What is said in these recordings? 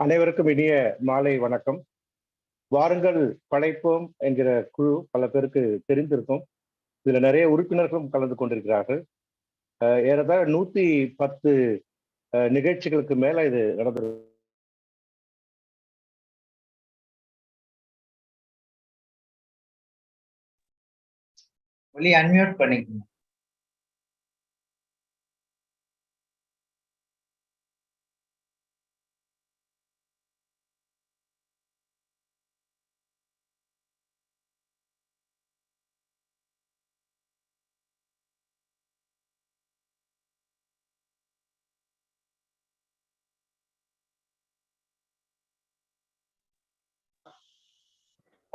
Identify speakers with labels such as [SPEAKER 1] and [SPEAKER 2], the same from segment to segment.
[SPEAKER 1] அனைவருக்கும் இனிய மாலை வணக்கம். வாருங்கள் படைப்போம் என்கிற குழு பல பேருக்கு தெரிந்திருக்கும். இதுல நிறைய உறுப்பினர்களும் கலந்து கொண்டிருக்கிறார்கள். ஏறத்தாழ 110 நிகழ்ச்சிகளுக்கு மேல இது நடந்திருக்கு.
[SPEAKER 2] ஒலி அன்மியூட் பண்ணிக்கணும்.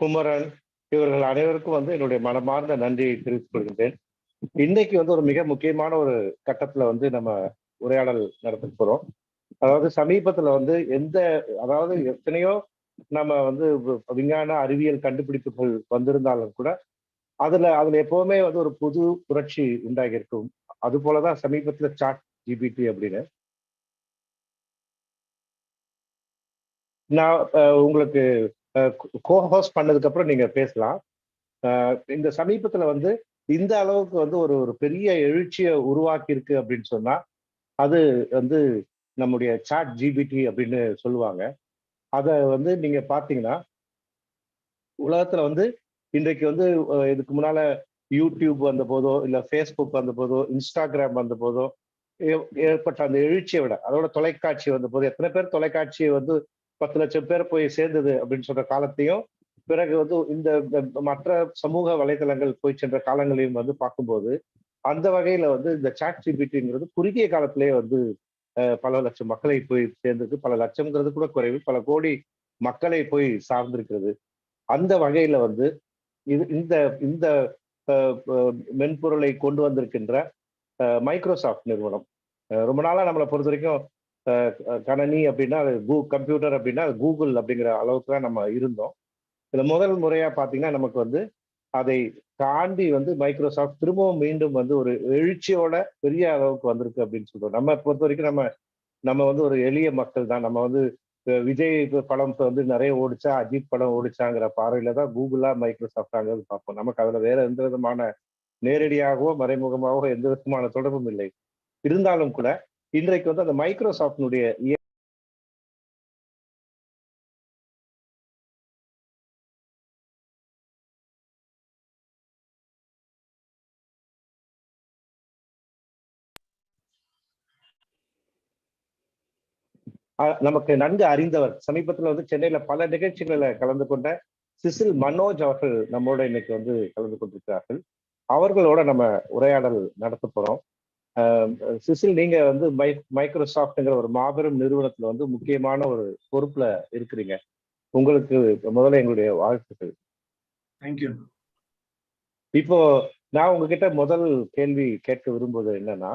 [SPEAKER 1] குமரன் இவர்கள் அனைவருக்கும் என்னுடைய மனமார்ந்த நன்றியை தெரிவித்துக் கொள்கின்றேன். இன்னைக்கு ஒரு மிக முக்கியமான ஒரு கட்டத்துல நம்ம உரையாடல் நடத்த போறோம். அதாவது சமீபத்துல அதாவது எத்தனையோ நம்ம விஞ்ஞான அறிவியல் கண்டுபிடிப்புகள் வந்திருந்தாலும் கூட அதுல எப்பவுமே ஒரு புது புரட்சி உண்டாகி இருக்கும். அது போலதான் சமீபத்துல சாட் ஜிபிடி அப்படின்னு நான் உங்களுக்கு கோஹோஸ்ட் பண்ணதுக்கு அப்புறம் நீங்க பேசலாம். இந்த சமீபத்துல இந்த அளவுக்கு ஒரு பெரிய எழுச்சியை உருவாக்கி இருக்கு அப்படின்னு சொன்னா அது நம்முடைய சாட் ஜிபிடி அப்படின்னு சொல்லுவாங்க. அத நீங்க பாத்தீங்கன்னா உலகத்துல இன்றைக்கு இதுக்கு முன்னால யூடியூப் வந்த போதோ இல்ல ஃபேஸ்புக் வந்த போதோ இன்ஸ்டாகிராம் வந்த போதோ ஏற்பட்ட அந்த எழுச்சியை விட அதோட தொலைக்காட்சி வந்த போது எத்தனை பேர் தொலைக்காட்சியை 10 லட்சம் பேர் போய் சேர்ந்தது அப்படின்னு சொல்ற காலத்தையும் பிறகு இந்த மற்ற சமூக வலைதளங்கள் போய் சென்ற காலங்களையும் பார்க்கும்போது அந்த வகையில இந்த சாட் ஜிபிடிங்கிறது குறுகிய காலத்திலேயே பல லட்சம் மக்களை போய் சேர்ந்திருக்கு. பல லட்சம்ங்கிறது கூட குறைவு, பல கோடி மக்களை போய் சார்ந்திருக்கிறது. அந்த வகையில இது இந்த இந்த மென்பொருளை கொண்டு வந்திருக்கின்ற மைக்ரோசாஃப்ட் நிறுவனம் ரொம்ப நாளா நம்மளை பொறுத்த வரைக்கும் கணனி அப்படின்னா அது கம்ப்யூட்டர் அப்படின்னா அது கூகுள் அப்படிங்கிற அளவுக்கு தான் நம்ம இருந்தோம். இதுல முதல் முறையா பாத்தீங்கன்னா நமக்கு அதை தாண்டி மைக்ரோசாஃப்ட் திரும்பவும் மீண்டும் ஒரு எழுச்சியோட பெரிய அளவுக்கு வந்திருக்கு அப்படின்னு சொல்றோம். நம்ம பொறுத்த வரைக்கும் நம்ம ஒரு எளிய மக்கள் தான். நம்ம விஜய் படம் நிறைய ஓடிச்சா அஜித் படம் ஓடிச்சாங்கிற பார்வையில தான் கூகுளா மைக்ரோசாஃப்டாங்கிறது பார்ப்போம். நமக்கு அதுல வேற எந்த விதமான நேரடியாகவோ மறைமுகமாகவோ எந்த விதமான தொடர்பும் இல்லை. இருந்தாலும் கூட இன்றைக்கு அந்த மைக்ரோசாஃப்டினுடைய நமக்கு நன்கு அறிந்தவர் சமீபத்துல சென்னையில பல நிகழ்ச்சிகளில் கலந்து கொண்ட சிசில் மனோஜ் அவர்கள் நம்மோட இன்னைக்கு கலந்து கொண்டிருக்கிறார்கள். அவர்களோட நம்ம உரையாடல் நடத்த போறோம். சிசில், நீங்க மைக்ரோசாஃப்ட்ங்கிற ஒரு மாபெரும் நிறுவனத்துல முக்கியமான ஒரு பொறுப்புல இருக்கிறீங்க. உங்களுக்கு முதல்ல எங்களுடைய வாழ்த்துக்கள்.
[SPEAKER 3] தேங்க்யூ.
[SPEAKER 1] இப்போ நான் உங்ககிட்ட முதல் கேள்வி கேட்க விரும்புவது என்னன்னா,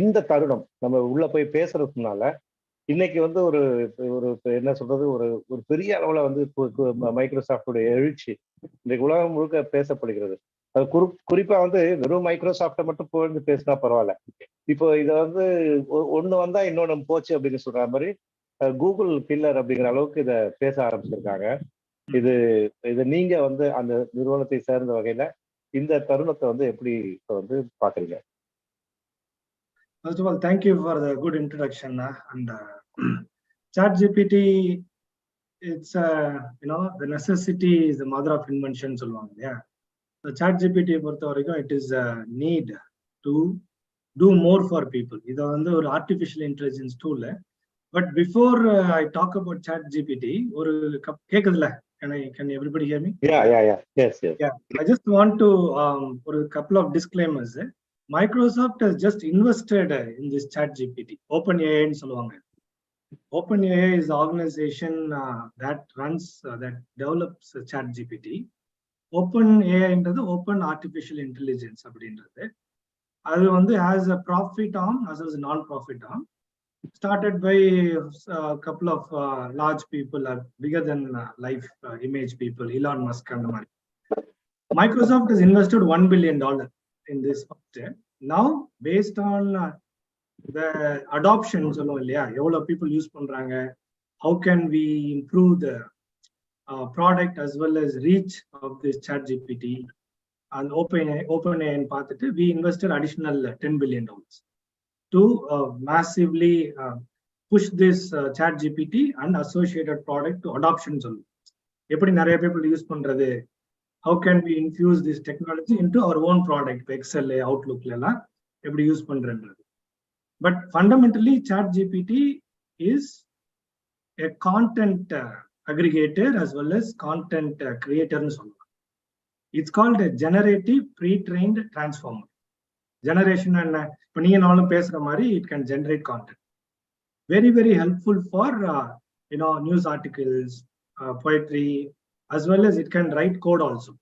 [SPEAKER 1] இந்த தருணம் நம்ம உள்ள போய் பேசுறதுனால இன்னைக்கு ஒரு ஒரு என்ன சொல்றது ஒரு பெரிய அளவுல மைக்ரோசாஃப்டுடைய எழுச்சி இன்றைக்கு உலகம் முழுக்க பேசப்படுகிறது. அது குறிப்பா வெறும் மைக்ரோசாஃப்டை மட்டும் புகழ்ந்து பேசினா பரவாயில்ல. இப்போ இதை ஒண்ணு வந்தா இன்னொன்னு போச்சு அப்படின்னு சொல்ற மாதிரி கூகுள் கில்லர் அப்படிங்கிற அளவுக்கு இதை பேச ஆரம்பிச்சிருக்காங்க. இது நீங்க அந்த நிறுவனத்தை சேர்ந்த வகையில இந்த தருணத்தை எப்படி பாக்குறீங்க?
[SPEAKER 3] First of all, thank you for the good introduction. And ChatGPT, it's the necessity is the mother of invention. Yeah. So ChatGPT, it is a need to do more for people. This is an artificial intelligence tool. But before I talk about ChatGPT, can everybody hear me?
[SPEAKER 1] Yeah. Yes.
[SPEAKER 3] Yeah. I just want to for a couple of disclaimers. Microsoft has just invested in this ChatGPT. OpenAI in Solvanga. OpenAI is the organization that runs, that develops ChatGPT. OpenAI into the Open Artificial Intelligence. That has a profit arm as well as a non-profit arm. Started by a couple of large people, bigger than life image people, Elon Musk and the money. Microsoft has invested $1 billion in this. Now, based on the adoption சொல்லுவோம் இல்லையா, எவ்வளவு people use பண்றாங்க, how can we improve the product as well as reach of this ChatGPT, and OpenAI பார்த்துட்டு we invested additional $10 billion to massively push this ChatGPT and associated product to adoption சொல்லுவோம். எப்படி நிறைய people use பண்றது, how can we infuse this technology into our own product, Excel, Outlook எல்லாம் எப்படி use பண்றன்றது. But fundamentally ChatGPT is a content aggregator as well as content creator னு சொல்லலாம். It's called a generative pre-trained transformer. Generation என்ன, இப்போ நீங்க நானும் பேசுற மாதிரி it can generate content. Very, very helpful for news articles, poetry, as well as it can write code also.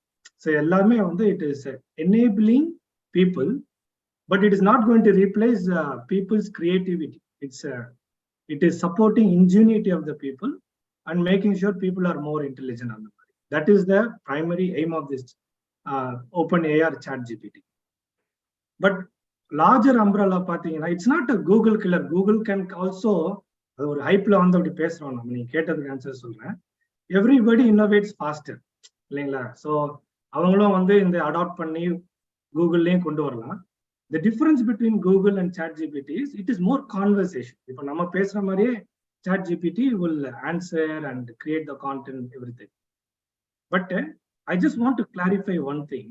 [SPEAKER 3] So எல்லாமே வந்து it is enabling people, but it is not going to replace people's creativity. It is supporting ingenuity of the people and making sure people are more intelligent on the body. That is the primary aim of this OpenAI or ChatGPT. But larger umbrella பாத்தீங்கன்னா, it's not a Google killer. Google can also, அது ஒரு ஹைப்ல வந்து அப்படி பேசுறோம் நம்ம, நீங்க கேட்டதுக்கு answer சொல்றேன். எவ்ரிபடி இன்னோவேட்ஸ் ஃபாஸ்டர் இல்லைங்களா? ஸோ அவங்களும் வந்து இந்த அடாப்ட் பண்ணி கூகுள்லயும் கொண்டு வரலாம். The difference between Google and ChatGPT is it is more conversation. இப்போ நம்ம பேசுற மாதிரியே ChatGPT will answer and create the content, everything. But I just want to clarify one thing.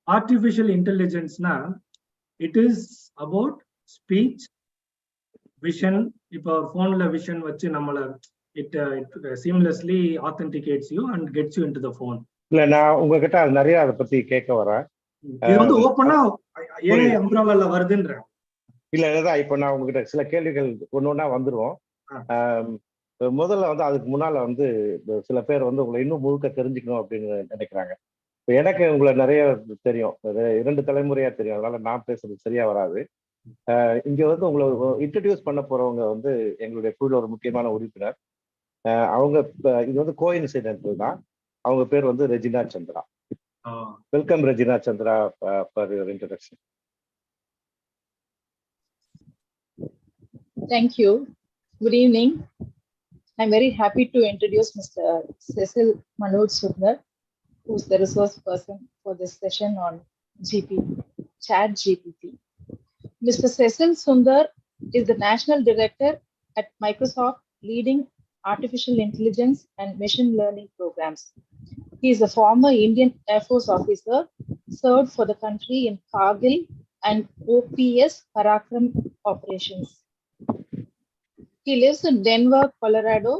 [SPEAKER 3] Artificial intelligence now, it is about speech, vision. இப்போ phoneல vision வச்சு நம்மள it seamlessly authenticates you and gets you into the phone.
[SPEAKER 1] இல்ல, நான் உங்ககிட்ட நிறைய அதை பத்தி கேட்க வரேன்.
[SPEAKER 3] இது வந்து ஓப்பனா AI அம்ப்ரல்லால வருதுன்ற.
[SPEAKER 1] இல்ல இல்லதான், இப்ப நான் உங்ககிட்ட சில கேள்விகள் ஒன்னொன்னா வந்துருவோம். முதல்ல வந்து அதுக்கு முன்னால வந்து சில பேர் வந்து உங்களை இன்னும் முழுக்க தெரிஞ்சுக்கணும் அப்படின்னு நினைக்கிறாங்க. இப்போ எனக்கு உங்களை நிறைய தெரியும், 2 தலைமுறையா தெரியும், அதனால நான் பேசுறது சரியா வராது. இங்க வந்து உங்களை இன்ட்ரடியூஸ் பண்ண போறவங்க வந்து எங்களுடைய குழுல ஒரு முக்கியமான உறுப்பினர். அவங்க இது வந்து கோஇன்சிடென்டல் தான். அவங்க பேர் வந்து Regina Chandra. Welcome Regina Chandra for your introduction.
[SPEAKER 4] Thank you. Good evening. I'm very happy to introduce Mr. Cecil Manoj Sundar, who's the resource person for this session on ChatGPT. Mr. Cecil Sundar is the National Director at Microsoft, leading artificial intelligence and machine learning programs. He is a former Indian Air Force officer, served for the country in Kargil and OPS Parakram operations. He lives in Denver, Colorado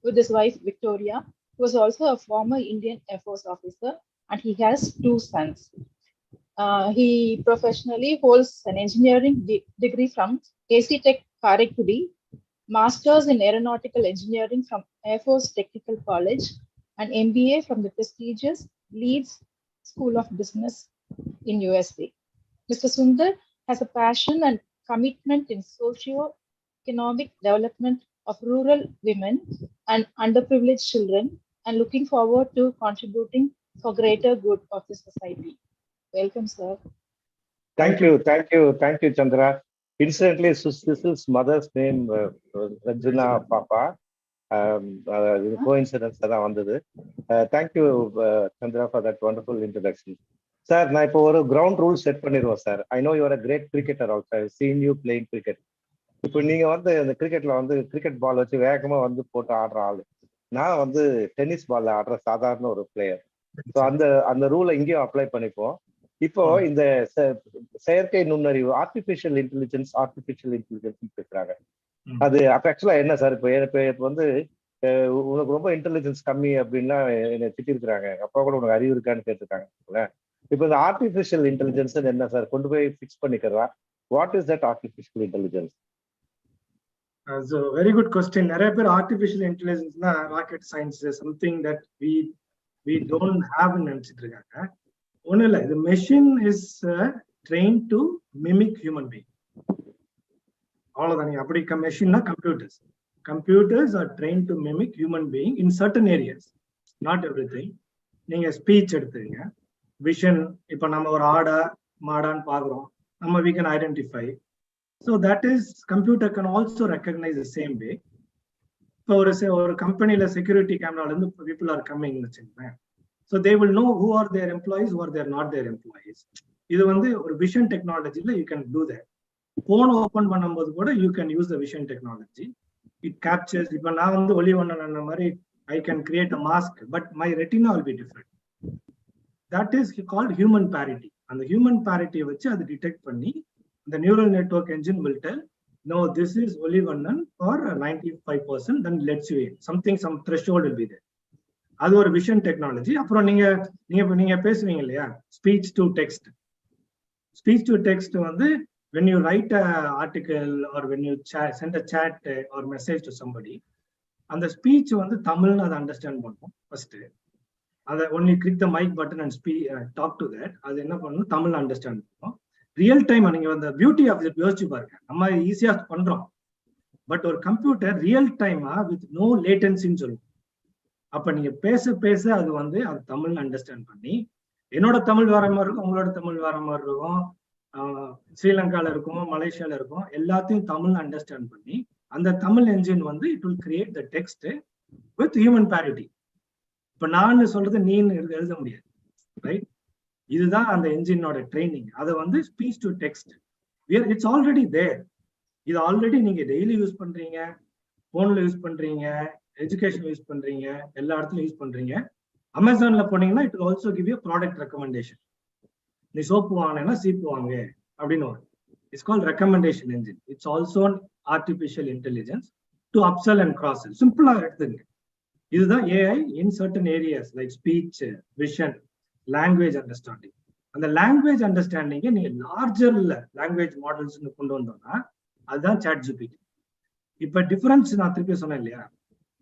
[SPEAKER 4] with his wife Victoria, who is also a former Indian Air Force officer, and he has 2 sons. He professionally holds an engineering degree from AC Tech Karaikudi, Masters in Aeronautical Engineering from Air Force Technical College, and MBA from the prestigious Leeds School of Business in USA. Mr. Sundar has a passion and commitment in socio-economic development of rural women and underprivileged children, and looking forward to contributing for greater good of the society. Welcome, sir.
[SPEAKER 1] Thank you, Chandra. Incidentally, Cecil's mother's name Regina Papa. Coincidence தான் வந்தது. Thank you Chandra for that wonderful introduction. Sir, நான் இப்போ ஒரு ground rule set பண்ணிடுவோம் sir. I know you are a great cricketer also. I seen you playing cricket. இப்போ நீங்க வந்து இந்த கிரிக்கெட்ல வந்து கிரிக்கெட் பால் வச்சு வேகமா வந்து போட்டு ஆடுற ஆளு. நான் வந்து டென்னிஸ் பால்ல ஆடுற சாதாரண ஒரு பிளேயர். ஸோ அந்த ரூலை இங்கேயும் அப்ளை பண்ணிப்போம். இப்போ இந்த செயற்கை நுண்ணறிவு ஆர்டிஃபிஷியல் இன்டெலிஜென்ஸ் பேசுறாங்க. அது ஆக்சுவலா என்ன சார்? இப்போ வந்து உனக்கு ரொம்ப இன்டெலிஜென்ஸ் கம்மி அப்படின்னா என்னை திட்டிருக்கிறாங்க. அப்பா கூட உனக்கு அறிவு இருக்கான்னு கேட்டிருக்காங்க. இப்போ இந்த ஆர்டிஃபிஷியல் இன்டெலிஜென்ஸ் என்ன சார்? கொண்டு போய் ஃபிக்ஸ் பண்ணிக்கிறதா? What is that artificial intelligence?
[SPEAKER 3] So very good question. நிறைய பேர் ஆர்டிஃபிஷியல் இன்டெலிஜென்ஸ்னா rocket science, something that we don't have நினைச்சிட்டு இருக்காங்க. ஒன்றும் இல்லை, the machine is trained to mimic human being. அவ்வளவுதான். அப்படி மெஷின்னா computers are train to mimic human being in certain areas, not everything. நீங்க ஸ்பீச் எடுத்துக்கங்க, விஷன். இப்ப நம்ம ஒரு ஆடா மாடான்னு பாக்குறோம், நம்ம we can identify. So that is, computer can also recognize the same way. இப்போ ஒரு கம்பெனில செக்யூரிட்டி கேமரால இருந்து people are coming வச்சுக்கோங்க. So they will know who are their employees, who are not their employees. இது வந்து ஒரு விஷன் டெக்னாலஜில you can do that. Phone open பண்ணும்போது கூட you can use the vision technology. It captures. இப்போ நான் வந்து ஒளிவண்ணன் மாதிரி I can create a mask, but my retina will be different. That is called human parity. And the human parity வச்சு அது detect பண்ணி the neural network engine will tell, no, this is Olivannan for 95%, then lets you in. Some threshold will be there. அது ஒரு vision technology. அப்புறம் நீங்க பேசுவீங்க இல்லையா, speech to text. Speech to text வந்து when you write an article or when you send a chat or message to somebody, அந்த speech வந்து தமிழ்னு அதை அண்டர்ஸ்டாண்ட் பண்ணும் ஃபர்ஸ்ட். அதை only click the mic button and talk to that, அது என்ன பண்ணணும், தமிழ் அண்டர்ஸ்டாண்ட் பண்ணும். ரியல் டைம் நீங்க அந்த பியூட்டி ஆஃப் இட் யோசிச்சு பாருங்க. நம்ம ஈஸியா பண்றோம், பட் ஒரு கம்ப்யூட்டர் ரியல் டைமா வித் நோ லேட்டன்சின்னு சொல்லுவோம். அப்ப நீங்க பேச அது வந்து அது தமிழ் அண்டர்ஸ்டாண்ட் பண்ணி, என்னோட தமிழ் வேற மாதிரி இருக்கும், உங்களோட தமிழ் வேற மாதிரி இருக்கும், ஸ்ரீலங்கால இருக்கும், மலேசியால இருக்கும், எல்லாத்தையும் தமிழ் அண்டர்ஸ்டாண்ட் பண்ணி அந்த தமிழ் என்ஜின் வந்து it will create the text with human parity. இப்ப நான் சொல்றது நீன்னு எழுத முடியாது, ரைட்? இதுதான் அந்த என்ஜினோட ட்ரைனிங். அதை வந்து speech to text, it's already there. இது ஆல்ரெடி நீங்க டெய்லி யூஸ் பண்றீங்க, போன்ல யூஸ் பண்றீங்க, எஜுகேஷன் யூஸ் பண்றீங்க, எல்லா இடத்துலயும் யூஸ் பண்றீங்க. அமேசான்ல போனீங்கன்னா it also give you product recommendation. நீ சோப்பு வாங்கினா சீப்பு வாங்க அப்படின்னு வரும். It's called recommendation engine. It's also artificial intelligence to upsell and cross sell. சிம்பிளா எடுத்துங்க. இதுதான் AI in certain areas like speech, vision, language understanding. அந்த லாங்குவேஜ் அண்டர்ஸ்டாண்டிங்கை நீங்க லார்ஜர் லாங்குவேஜ் மாடல்ஸ் கொண்டு வந்தோம்னா அதுதான் சாட் ஜிபிடி. இப்ப டிஃபரன்ஸ் நான் திருப்பி சொன்னேன் இல்லையா,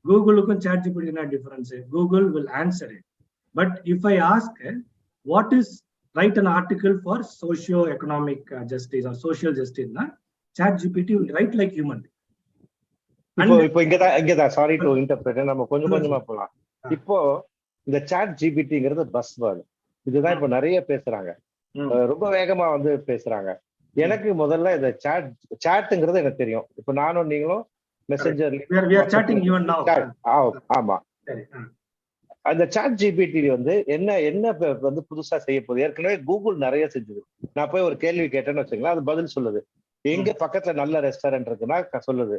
[SPEAKER 3] கூகுளுக்கும் சாட் ஜிபிடி என்ன difference? Google will answer it, but if I ask what is write an article for socio-economic justice or social justice na chat gpt will write like human.
[SPEAKER 1] இப்போ இங்கதான் sorry to interpret, நம்ம கொஞ்சமா போலாம். இப்போ இந்த chat ஜிபிடிங்கிறது bus word, இதுதான் இப்ப நிறைய பேசுறாங்க, ரொம்ப வேகமா வந்து பேசுறாங்க. எனக்கு முதல்ல இந்த சாட்ங்கிறது எனக்கு தெரியும். இப்ப நானும் நீங்களும் மெசஞ்சர், ஆமா, அந்த சாட் ஜிபிடி வந்து என்ன வந்து புதுசா செய்ய போகுது? ஏற்கனவே கூகுள் நிறைய செஞ்சது. நான் போய் ஒரு கேள்வி கேட்டேன்னு வச்சுங்களேன், அது பதில் சொல்லுது. எங்க பக்கத்துல நல்ல ரெஸ்டாரண்ட் இருக்குன்னா சொல்லுது.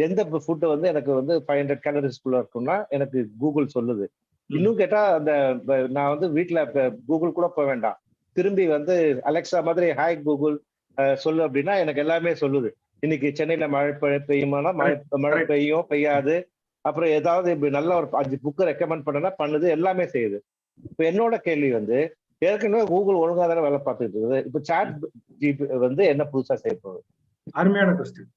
[SPEAKER 1] எந்த ஃபுட்டு வந்து எனக்கு வந்து 500 கேலரிஸ்குள்ள இருக்குன்னா எனக்கு கூகுள் சொல்லுது. இன்னும் கேட்டா அந்த நான் வந்து வீட்டுல கூகுள் கூட போக வேண்டாம், திரும்பி வந்து அலெக்சா மாதிரி ஹாய் கூகுள் சொல்லு அப்படின்னா எனக்கு எல்லாமே சொல்லுது. இன்னைக்கு சென்னையில மழை பெய்யுமானா மழை பெய்யும், பெய்யாது. அப்புறம் ஏதாவது இப்படி நல்ல ஒரு 5 புக்கு ரெக்கமெண்ட் பண்ணனா பண்ணுது, எல்லாமே செய்யுது. இப்ப என்னோட கேள்வி வந்து, ஏற்கனவே கூகுள் ஒழுங்கா தானே வேலை பார்த்துட்டு இருக்குது, இப்ப சாட் ஜிபி வந்து என்ன புதுசா செய்ய போகுது?
[SPEAKER 3] அருமையான question.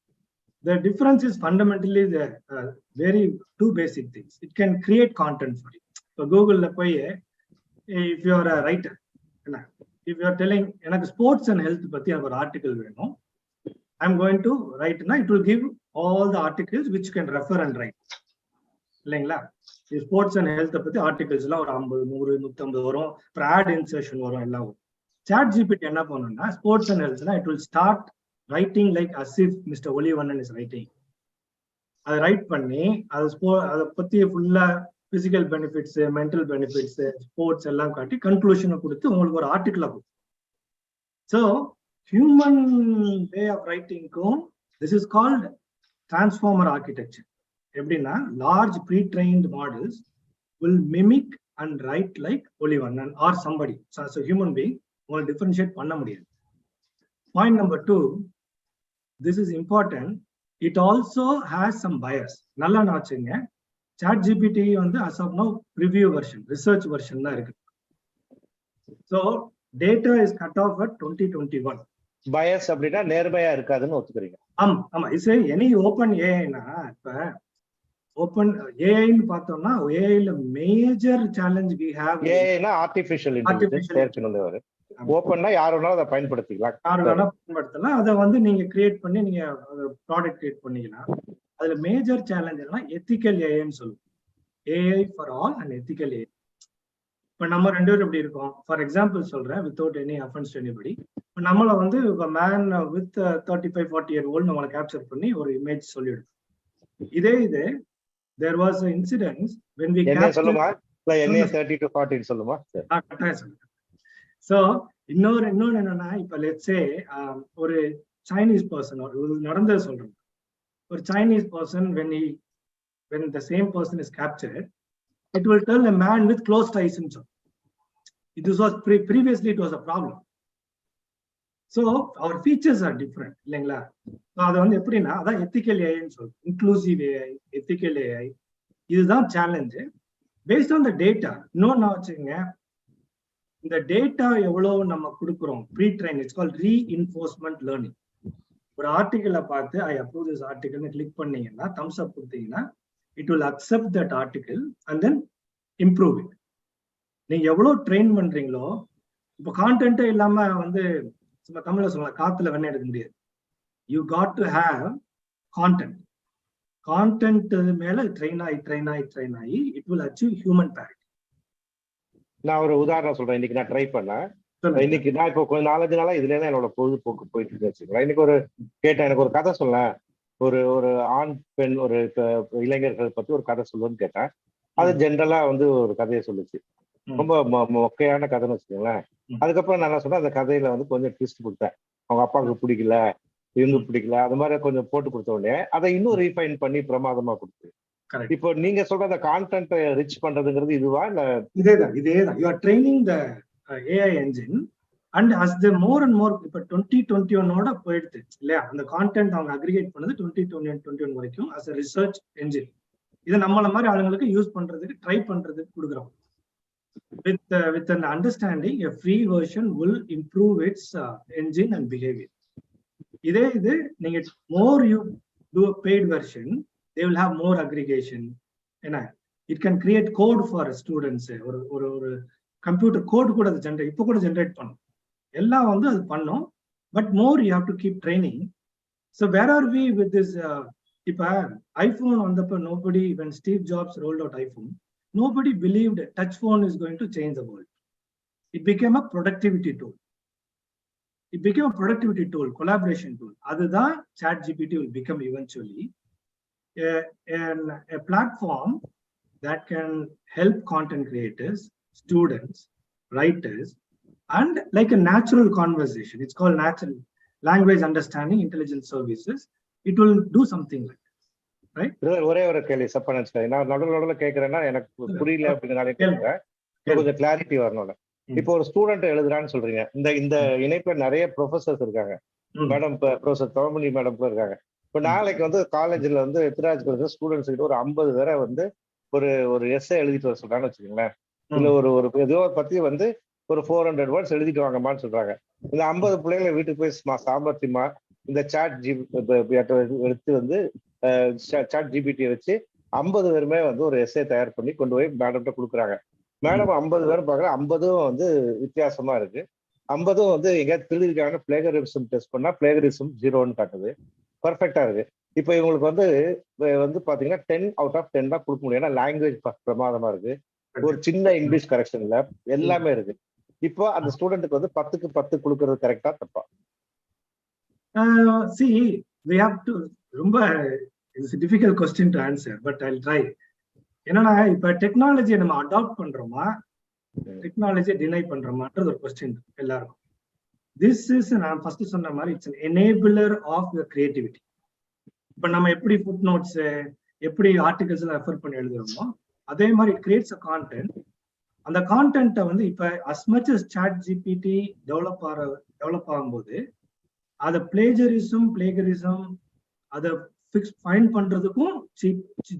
[SPEAKER 3] The difference is fundamentally the very two basic things. It can create content for you. So Google la போய் if you are a writer, if you are telling எனக்கு ஸ்போர்ட்ஸ் அண்ட் ஹெல்த் பத்தி எனக்கு ஒரு article வேணும், I am going to write na, it will give all the articles which you can refer and write. இல்லைங்களா? Sports and health பத்தி articles எல்லாம் ஒரு 50, 100, 150 வரும். அப்புறம் ஆட் இன்சர்ஷன் வரும், எல்லாம் வரும். சாட் ஜிபிடி என்ன பண்ணுன்னா, ஸ்போர்ட்ஸ் அண்ட் ஹெல்த்னா it will start writing like as if mister Olivannan is writing. அதை ரைட் பண்ணி அதை பத்தி ஃபுல்லா physical benefits, mental benefits, sports எல்லாம் காட்டி கன்க்ளூஷனை கொடுத்து உங்களுக்கு ஒரு ஆர்டிகிளா கொடுக்கும். ஸோ ஹியூமன் வே ஆஃப் ரைட்டிங்க்கும் this is called transformer architecture. எப்படின்னா, large pretrained models will mimic and write like Olivannan or somebody. So human being உங்களை டிஃபரன்ஷியேட் பண்ண முடியாது. Point number 2, this is important, it also has some bias. நல்லா நான் வச்சுங்க, ChatGPT வந்து as of no review version, research version தான் இருக்கு. So data is cut off at 2021.
[SPEAKER 1] Bias அப்படின்னா நேர்மையா இருக்காதுன்னு ஒத்துக்கிறீங்க?
[SPEAKER 3] ஆமா. இஸ் எனி ஓப்பன் ஏஐனா, இப்ப ஓப்பன் ஏஐன்னு பார்த்தோம்னா ஏஐல மேஜர் சேலஞ்ச் வி ஹேவ்
[SPEAKER 1] ஏஐனா ஆர்டிஃபிஷியல் இன்டெலிஜென்ஸ். ஓப்பன்னா யார் வேணாலும் அதை பயன்படுத்திக்கலாம்,
[SPEAKER 3] யார் வேணா பயன்படுத்தலாம். அதை வந்து நீங்க கிரியேட் பண்ணி நீங்க ப்ராடக்ட் கிரியேட் பண்ணிக்கலாம். அதுல மேஜர் சேலஞ்ச் என்னன்னா எத்திக்கல் ஏஐன்னு சொல்லுவோம். AI for all and ethical AI. இப்ப நம்ம 2 பேரும் எப்படி இருக்கோம்? ஃபார் எக்ஸாம்பிள் சொல்றேன், without any offence to anybody. நம்மள வந்து மேன் வித் 35-40-year-old நம்மளை கேப்சர் பண்ணி ஒரு இமேஜ் சொல்லிடும். இதே இது there was an incident when we
[SPEAKER 1] என்ன
[SPEAKER 3] captured
[SPEAKER 1] சொல்லுமா இல்ல என்ன 30 to 40 சொல்லுமா
[SPEAKER 3] so இன்னொரு என்னன்னா இப்ப let's say ஒரு சைனீஸ் பர்சன் நடந்தது சொல்றேன். ஒரு Chinese person when the same person is captured, it will tell a man with closed eyes syndrome. This was previously it was a problem. So our features are different இல்லைங்களா? அது வந்து எப்படின்னா அதான் ethical ஏஐன்னு சொல்றோம். இன்க்ளூசிவ் ஏஐ, எத்திக்கல் ஏஐ, இதுதான் challenge. Based on the data. இன்னொன்னு வச்சுக்கோங்க, இந்த டேட்டா எவ்வளவு நம்ம கொடுக்குறோம் pre train, it's call reinforcement learning. ஒரு ஆர்டிகிளை பார்த்து ஐ அப்ரூவ் திஸ் ஆர்டிகிள்னு கிளிக் பண்ணீங்கன்னா, தம்ஸ் அப் கொடுத்தீங்கன்னா, it will accept that article and then improve it. நீங்க எவ்வளவு ட்ரெயின் பண்றீங்களோ, இப்போ கான்டென்ட்டே இல்லாம வந்து சும்மா தமிழ்ல சொல்லலாம், காத்துல வெண்ணெய் எடுக்க முடியாது. You got to have content. Content மேல ட்ரெயின் ஆகி it will achieve human parity.
[SPEAKER 1] நான் ஒரு உதாரணம் சொல்றேன். இன்னைக்கு நான் ட்ரை பண்ணேன். இன்னைக்கு நான் இப்போ கொஞ்சம் 4-5 நாளா இதுல தான் என்னோட பொழுதுபோக்கு போயிட்டு இருக்கு வச்சுக்கலாம். இன்னைக்கு ஒரு கேட்டேன், எனக்கு ஒரு கதை சொல்ல, ஒரு ஆண் பெண் ஒரு இளைஞர்கள் பத்தி ஒரு கதை சொல்லுன்னு கேட்டேன். அது ஜென்ரலா வந்து ஒரு கதையை சொல்லுச்சு. ரொம்ப மொக்கையான கதைன்னு வச்சுக்கோங்களேன். அதுக்கப்புறம் நான் என்ன சொன்னேன், அந்த கதையில வந்து கொஞ்சம் ட்விஸ்ட் கொடுத்தேன். அவங்க அப்பாவுக்கு பிடிக்கல, இவங்க பிடிக்கல, அது மாதிரி கொஞ்சம் போட்டு கொடுத்த உடனே அதை இன்னும் ரீஃபைன் பண்ணி பிரமாதமா கொடுத்து. இப்போ நீங்க சொல்ற அந்த கான்டென்ட் ரிச் பண்றதுங்கிறது இதுவா இல்ல?
[SPEAKER 3] இதேதான் you are training the AI engine and as the more and more. இப்ப 2021 போயிடுது இல்லையா? அந்த கான்டென்ட் அவங்க அக்ரிகேட் பண்ணது 2021 வரைக்கும் அஸ் அ ரிசர்ச் என்ஜின். இதை நம்மள மாதிரி ஆளுங்களுக்கு யூஸ் பண்றதுக்கு ட்ரை பண்றதுக்கு கொடுக்குறோம். With an understanding, a free version will improve its engine and behavior. இதே இது நீங்க more you do a paid version, they will have more aggregation. ஏன்னா it can create code for students. ஒரு computer code கூட அது இப்போ கூட generate பண்ணும். எல்லாம் வந்து அது பண்ணும். But more you have to keep training. So where are we with this? இப்ப ஐபோன் வந்தப்ப nobody, when Steve Jobs rolled out iPhone, nobody believed touch phone is going to change the world. It became a productivity tool. Collaboration tool. அதுதான் ChatGPT will become eventually a platform that can help content creators, students, writers, and like a natural conversation. It's called natural language understanding intelligence services. It will do something like that, right?
[SPEAKER 1] ஒரே ஒரு கேள்வி சப்பா, நான் நடுவில் கேட்கறேன்னா எனக்கு புரியல அப்படின்னாலே கேட்குறேன். கொஞ்சம் கிளாரிட்டி வரணும்ல. இப்போ ஒரு ஸ்டூடெண்ட் எழுதுறான்னு சொல்றீங்க. இந்த இணைப்புல நிறைய ப்ரொஃபசர்ஸ் இருக்காங்க. மேடம் ப்ரொஃபசர் தவமணி மேடம் இருக்காங்க. இப்போ நாளைக்கு வந்து காலேஜ்ல வந்து எத்திராஜ் காலேஜ் ஸ்டூடெண்ட்ஸ் கிட்ட ஒரு 50 பேரை வந்து ஒரு எஸ்ஸே எழுதிட்டு வர சொல்றான்னு வச்சுக்கோங்களேன். இல்ல ஒரு ஏதோ பத்தி வந்து ஒரு 400 வேர்ட்ஸ் எழுதிட்டு வாங்கம்மான்னு சொல்றாங்க. இந்த 50 பிள்ளைங்களை வீட்டுக்கு போய் சாமர்த்தியமா இந்த எடுத்து வந்து சாட் ஜிபிடியை வச்சு 50 பேருமே வந்து ஒரு எஸ்ஸே தயார் பண்ணி கொண்டு போய் மேடம்கிட்ட கொடுக்குறாங்க. மேடம் 50 பேரும் பார்க்குறேன், 50ம் வந்து வித்தியாசமா இருக்கு. 50ம் வந்து எங்கேயாவது திருடிருக்காங்க. பிளேகரிசம் டெஸ்ட் பண்ணா பிளேகரிசம் 0ன்னு காட்டுது. பர்ஃபெக்டா இருக்கு. இப்போ இவங்களுக்கு வந்து பாத்தீங்கன்னா 10 out of 10 தான் கொடுக்க முடியும். ஏன்னா லாங்குவேஜ் பிரமாதமா இருக்கு. ஒரு சின்ன இங்கிலீஷ் கரெக்ஷன்ல எல்லாமே இருக்கு. இப்போ அந்த ஸ்டூடெண்ட்டுக்கு வந்து 10க்கு 10 கொடுக்கறது கரெக்டா தப்பா?
[SPEAKER 3] See, we have to ரொம்ப it's a difficult question to answer, but I'll try. என்னன்னா இப்ப டெக்னாலஜியை நம்ம அடாப்ட் பண்றோமா, டெக்னாலஜியை டினை பண்றோமான்றது ஒரு கொஸ்டின் எல்லாருக்கும். திஸ் இஸ், நான் ஃபர்ஸ்ட் சொன்ன மாதிரி, it's an enabler of your creativity. இப்ப நம்ம எப்படி ஃபுட் நோட்ஸ், எப்படி ஆர்டிகல்ஸ் ரெஃபர் பண்ணி எழுதுறோமோ, அதே மாதிரி இட் கிரியேட்ஸ் அ கான்டென்ட். அந்த கான்டென்ட்டை வந்து இப்ப as much as ChatGPT develop ஆகும்போது அதை பிளேகரிசம் அதை ஃபைண்ட் பண்றதுக்கும்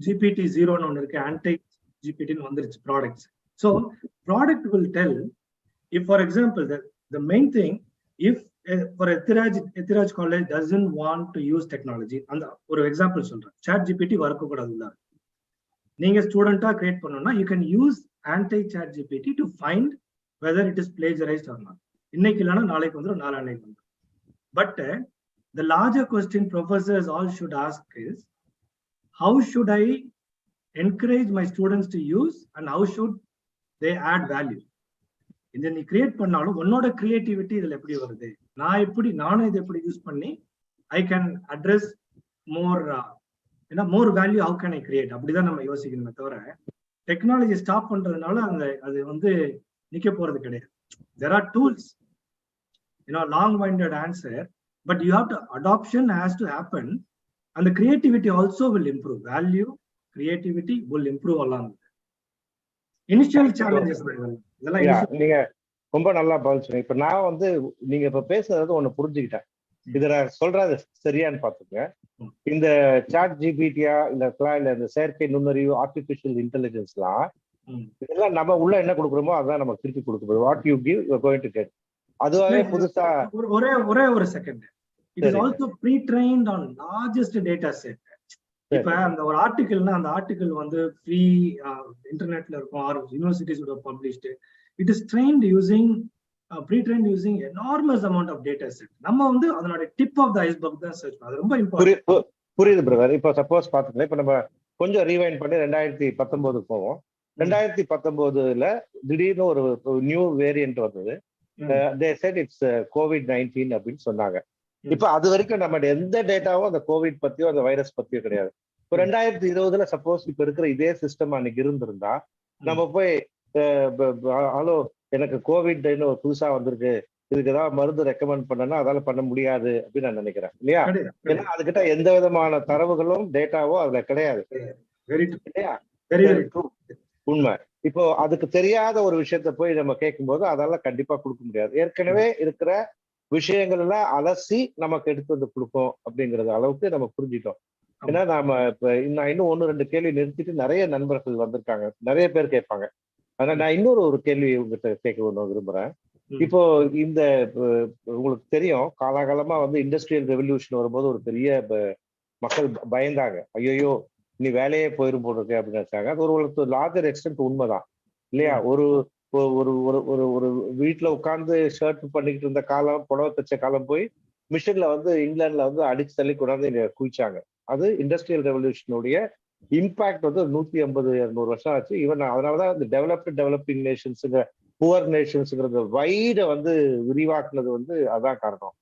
[SPEAKER 3] GPT 0ன்னு ஒன்று இருக்கு, ஆன்டி ஜிபிடின்னு வந்துருச்சு products. So product will tell, if for example the main thing, if for Ethiraj college doesn't want to use technology, அந்த ஒரு எக்ஸாம்பிள் சொல்றேன், ChatGPT வரக்க கூடாது உள்ள. நீங்க ஸ்டூடெண்டா கிரியேட் பண்ணணும்னா you can use anti-ChatGPT to find whether it is plagiarized or not. இன்னைக்கு இல்லைன்னா நாளைக்கு வந்துடும், நாளைக்கு வந்துடும். But the larger question professors all should ask is, how should I encourage my students to use and how should they add value? இதை நீ create பண்ணாலும் உன்னோட கிரியேட்டிவிட்டி இதுல எப்படி வருது, நானும் இதை எப்படி யூஸ் பண்ணி I can address more more value, how can I create, அப்படிதான் நம்ம யோசிக்கணுமே தவிர டெக்னாலஜி ஸ்டாப் பண்றதுனால அது வந்து நிக்க போறது கிடையாது. There are tools, long-winded answer, but you have to, adoption has to happen, and the creativity also will improve. Value, creativity will improve along with it. Initial challenges.
[SPEAKER 1] நீங்க ரொம்ப நல்லா பதில் சொன்னீங்க. இப்ப நான் வந்து நீங்க இப்ப பேசுறது ஒண்ணு புரிஞ்சுக்கிட்டேன். இத நான் சொல்றது சரியான்னு பாத்துங்க. இந்த சாட் ஜிபிடியா இல்ல இந்த செயற்கை நுண்ணறிவு, ஆர்டிபிஷியல் இன்டெலிஜென்ஸ்லாம் இதெல்லாம் நம்ம உள்ள என்ன கொடுக்குறோமோ அதான் நம்ம திருப்பி கொடுக்கணும். What you give you are going to get. அதுவே புதுசா
[SPEAKER 3] ஒரே ஒரு second. It is also pre trained on largest data set. இப்ப அந்த ஒரு ஆர்டிகல்னா அந்த ஆர்டிகல் வந்து ஃப்ரீ இன்டர்நெட்ல இருக்கும், or universities would have published. It is trained using pre-trained using enormous amount of data set. நம்ம வந்து அதனோட டிப் ஆஃப் த ஐஸ்பர்க் தான் சர்ச் பண்ணது. ரொம்ப இம்பார்ட்டன்ட்.
[SPEAKER 1] புரியுது பிரதர். இப்போ சப்போஸ் பாத்துக்கலாம், இப்ப நம்ம கொஞ்சம் ரீவைண்ட் பண்ணி 2019 போவோம். 2019ல திடீர்னு ஒரு நியூ வேரியன்ட் வந்தது. they said it's COVID-19 அப்படின்னு சொன்னாங்க. இப்ப அது வரைக்கும் நம்ம எந்த டேட்டாவும் அந்த கோவிட் பத்தியோ அந்த வைரஸ் பத்தியோ கிடையாது. இப்போ 2020ல சப்போஸ் இப்ப இருக்கிற இதே சிஸ்டம் அன்னைக்கு இருந்திருந்தா நம்ம போய் ஹலோ எனக்கு கோவிட்னு ஒரு புதுசா வந்திருக்கு, இதுக்கு ஏதாவது மருந்து ரெக்கமெண்ட் பண்ணனா அதால பண்ண முடியாது அப்படின்னு நான் நினைக்கிறேன் இல்லையா? ஏன்னா அதுகிட்ட எந்த விதமான தரவுகளும் டேட்டாவோ அதுல கிடையாது இல்லையா? உண்மை. இப்போ அதுக்கு தெரியாத ஒரு விஷயத்த போய் நம்ம கேட்கும்போது அதெல்லாம் கண்டிப்பா கொடுக்க முடியாது. ஏற்கனவே இருக்கிற விஷயங்கள் எல்லாம் அலசி நமக்கு எடுத்து வந்து கொடுக்கும் அப்படிங்கறது அளவுக்கு நம்ம புரிஞ்சிட்டோம். ஏன்னா நாம இப்ப இன்னும் 1-2 கேள்வி நிறுத்திட்டு நிறைய நண்பர்கள் வந்திருக்காங்க, நிறைய பேர் கேட்பாங்க. ஆனா நான் இன்னொரு கேள்வி உங்ககிட்ட கேட்க விரும்புறேன். இப்போ இந்த உங்களுக்கு தெரியும், காலாகாலமா வந்து இண்டஸ்ட்ரியல் ரெவல்யூஷன் வரும்போது ஒரு பெரிய மக்கள் பயந்தாங்க. ஐயோ நீ வேலையே போயிரும் போட்டிருக்கு அப்படின்னு நினைச்சாங்க. அது ஒரு லார்ஜர் எக்ஸ்டென்ட் உண்மைதான் இல்லையா? ஒரு ஒரு ஒரு ஒரு வீட்டுல உட்கார்ந்து ஷர்ட் பண்ணிக்கிட்டு இருந்த காலம், புடவை தச்ச காலம் போய் மிஷின்ல வந்து இங்கிலாந்துல வந்து அடிச்சு தள்ளி கொண்டாந்து இங்க குவிச்சாங்க. அது இண்டஸ்ட்ரியல் ரெவல்யூஷனுடைய இம்பாக்ட் வந்து 150-200 வருஷம் ஆச்சு. ஈவன் அதனாலதான் இந்த டெவலப்பிங் நேஷன்ஸுங்க, புவர் நேஷன்ஸுங்கிறது வைட வந்து விரிவாக்குனது வந்து அதான் காரணம்.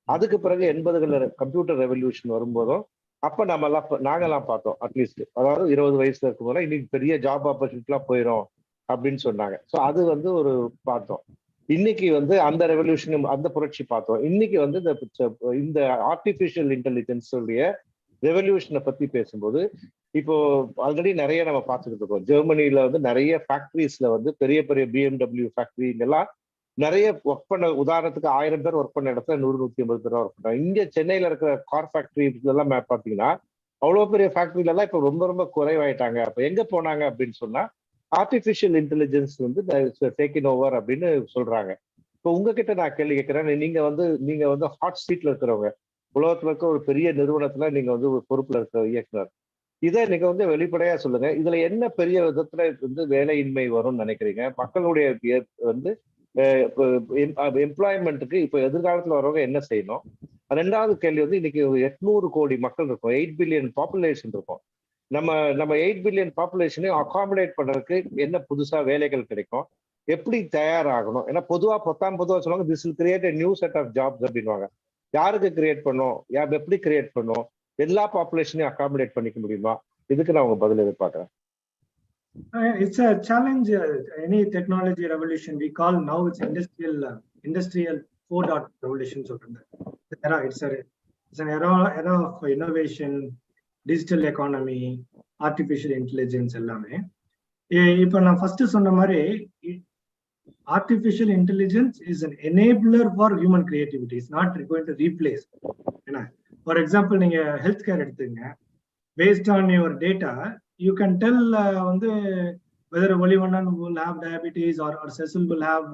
[SPEAKER 1] அதுக்கு பிறகு 80களில் கம்ப்யூட்டர் ரெவல்யூஷன் வரும்போதும் அப்ப நாங்கெல்லாம் பார்த்தோம். அட்லீஸ்ட் அதாவது 20 வயசுல இருக்கும் போது இன்னைக்கு பெரிய ஜாப் ஆப்பர்ச்சுனிட்டிலாம் போயிடும் அப்படின்னு சொன்னாங்க. ஸோ அது வந்து ஒரு பார்த்தோம். இன்னைக்கு வந்து அந்த ரெவல்யூஷன், அந்த புரட்சி பார்த்தோம். இன்னைக்கு வந்து இந்த ஆர்டிபிஷியல் இன்டெலிஜென்ஸ் உடைய ரெவல்யூஷனை பத்தி பேசும்போது இப்போ ஆல்ரெடி நிறைய நம்ம பார்த்துக்கிட்டு இருக்கோம். ஜெர்மனில வந்து நிறைய ஃபேக்டரிஸ்ல வந்து பெரிய பெரிய BMW ஃபேக்டரி இதெல்லாம் நிறைய ஒர்க் பண்ண, உதாரணத்துக்கு 1000 பேர் ஒர்க் பண்ண இடத்துல 100-150 பேர் ஒர்க் பண்ணாங்க. இங்க சென்னையில இருக்கிற கார் ஃபேக்டரி இதெல்லாம் பாத்தீங்கன்னா அவ்வளவு பெரிய ஃபேக்டரியில எல்லாம் இப்ப ரொம்ப ரொம்ப குறைவாயிட்டாங்க. அப்ப எங்க போனாங்க அப்படின்னு சொன்னா ஆர்டிபிஷியல் இன்டெலிஜென்ஸ் வந்து டேக்கிங் ஓவர் அப்படின்னு சொல்றாங்க. இப்போ உங்ககிட்ட நான் கேள்வி கேட்கிறேன், நீங்க வந்து ஹாட் சீட்ல இருக்கிறவங்க, உலகத்துல இருக்க ஒரு பெரிய நிறுவனத்துல நீங்க வந்து ஒரு பொறுப்புல இருக்கிற இயக்குனர், இதை நீங்க வந்து வெளிப்படையா சொல்லுங்க. இதுல என்ன பெரிய விதத்துல வந்து வேலையின்மை வரும்னு நினைக்கிறீங்க? மக்களுடைய வந்து எம்ப்ளாய்மெண்ட்டுக்கு இப்போ எதிர்காலத்துல வரவங்க என்ன செய்யணும்? 2வது கேள்வி வந்து இன்னைக்கு 800 கோடி மக்கள் இருக்கும், 8 பில்லியன் பாப்புலேஷன் இருக்கும். நம்ம 8 பில்லியன் பாப்புலேஷனையும் அகாமடேட் பண்றதுக்கு என்ன புதுசா வேலைகள் கிடைக்கும், எப்படி தயாராகணும்? ஏன்னா பொதுவா சொல்லுவாங்க this will create a new set of jobs அப்படின்வாங்க. யாருக்கு கிரியேட் பண்ணும், எப்படி கிரியேட் பண்ணும், எல்லா பாப்புலேஷனையும் அகாமடேட் பண்ணிக்க முடியுமா? இதுக்கு நான் உங்க பதில் எதிர்பார்க்கிறேன்.
[SPEAKER 3] It's a challenge. Any technology revolution we call now it's industrial 4.0 revolution. It's an era of innovation, digital economy, artificial intelligence எல்லாமே. இப்போ நான் ஃபர்ஸ்ட் சொன்ன மாதிரி artificial intelligence is an enabler for human creativity. It's not going to replace. For example, நீங்க health care எடுத்துங்க, based on your data you can tell whether Olivanan will have diabetes or Cecil will have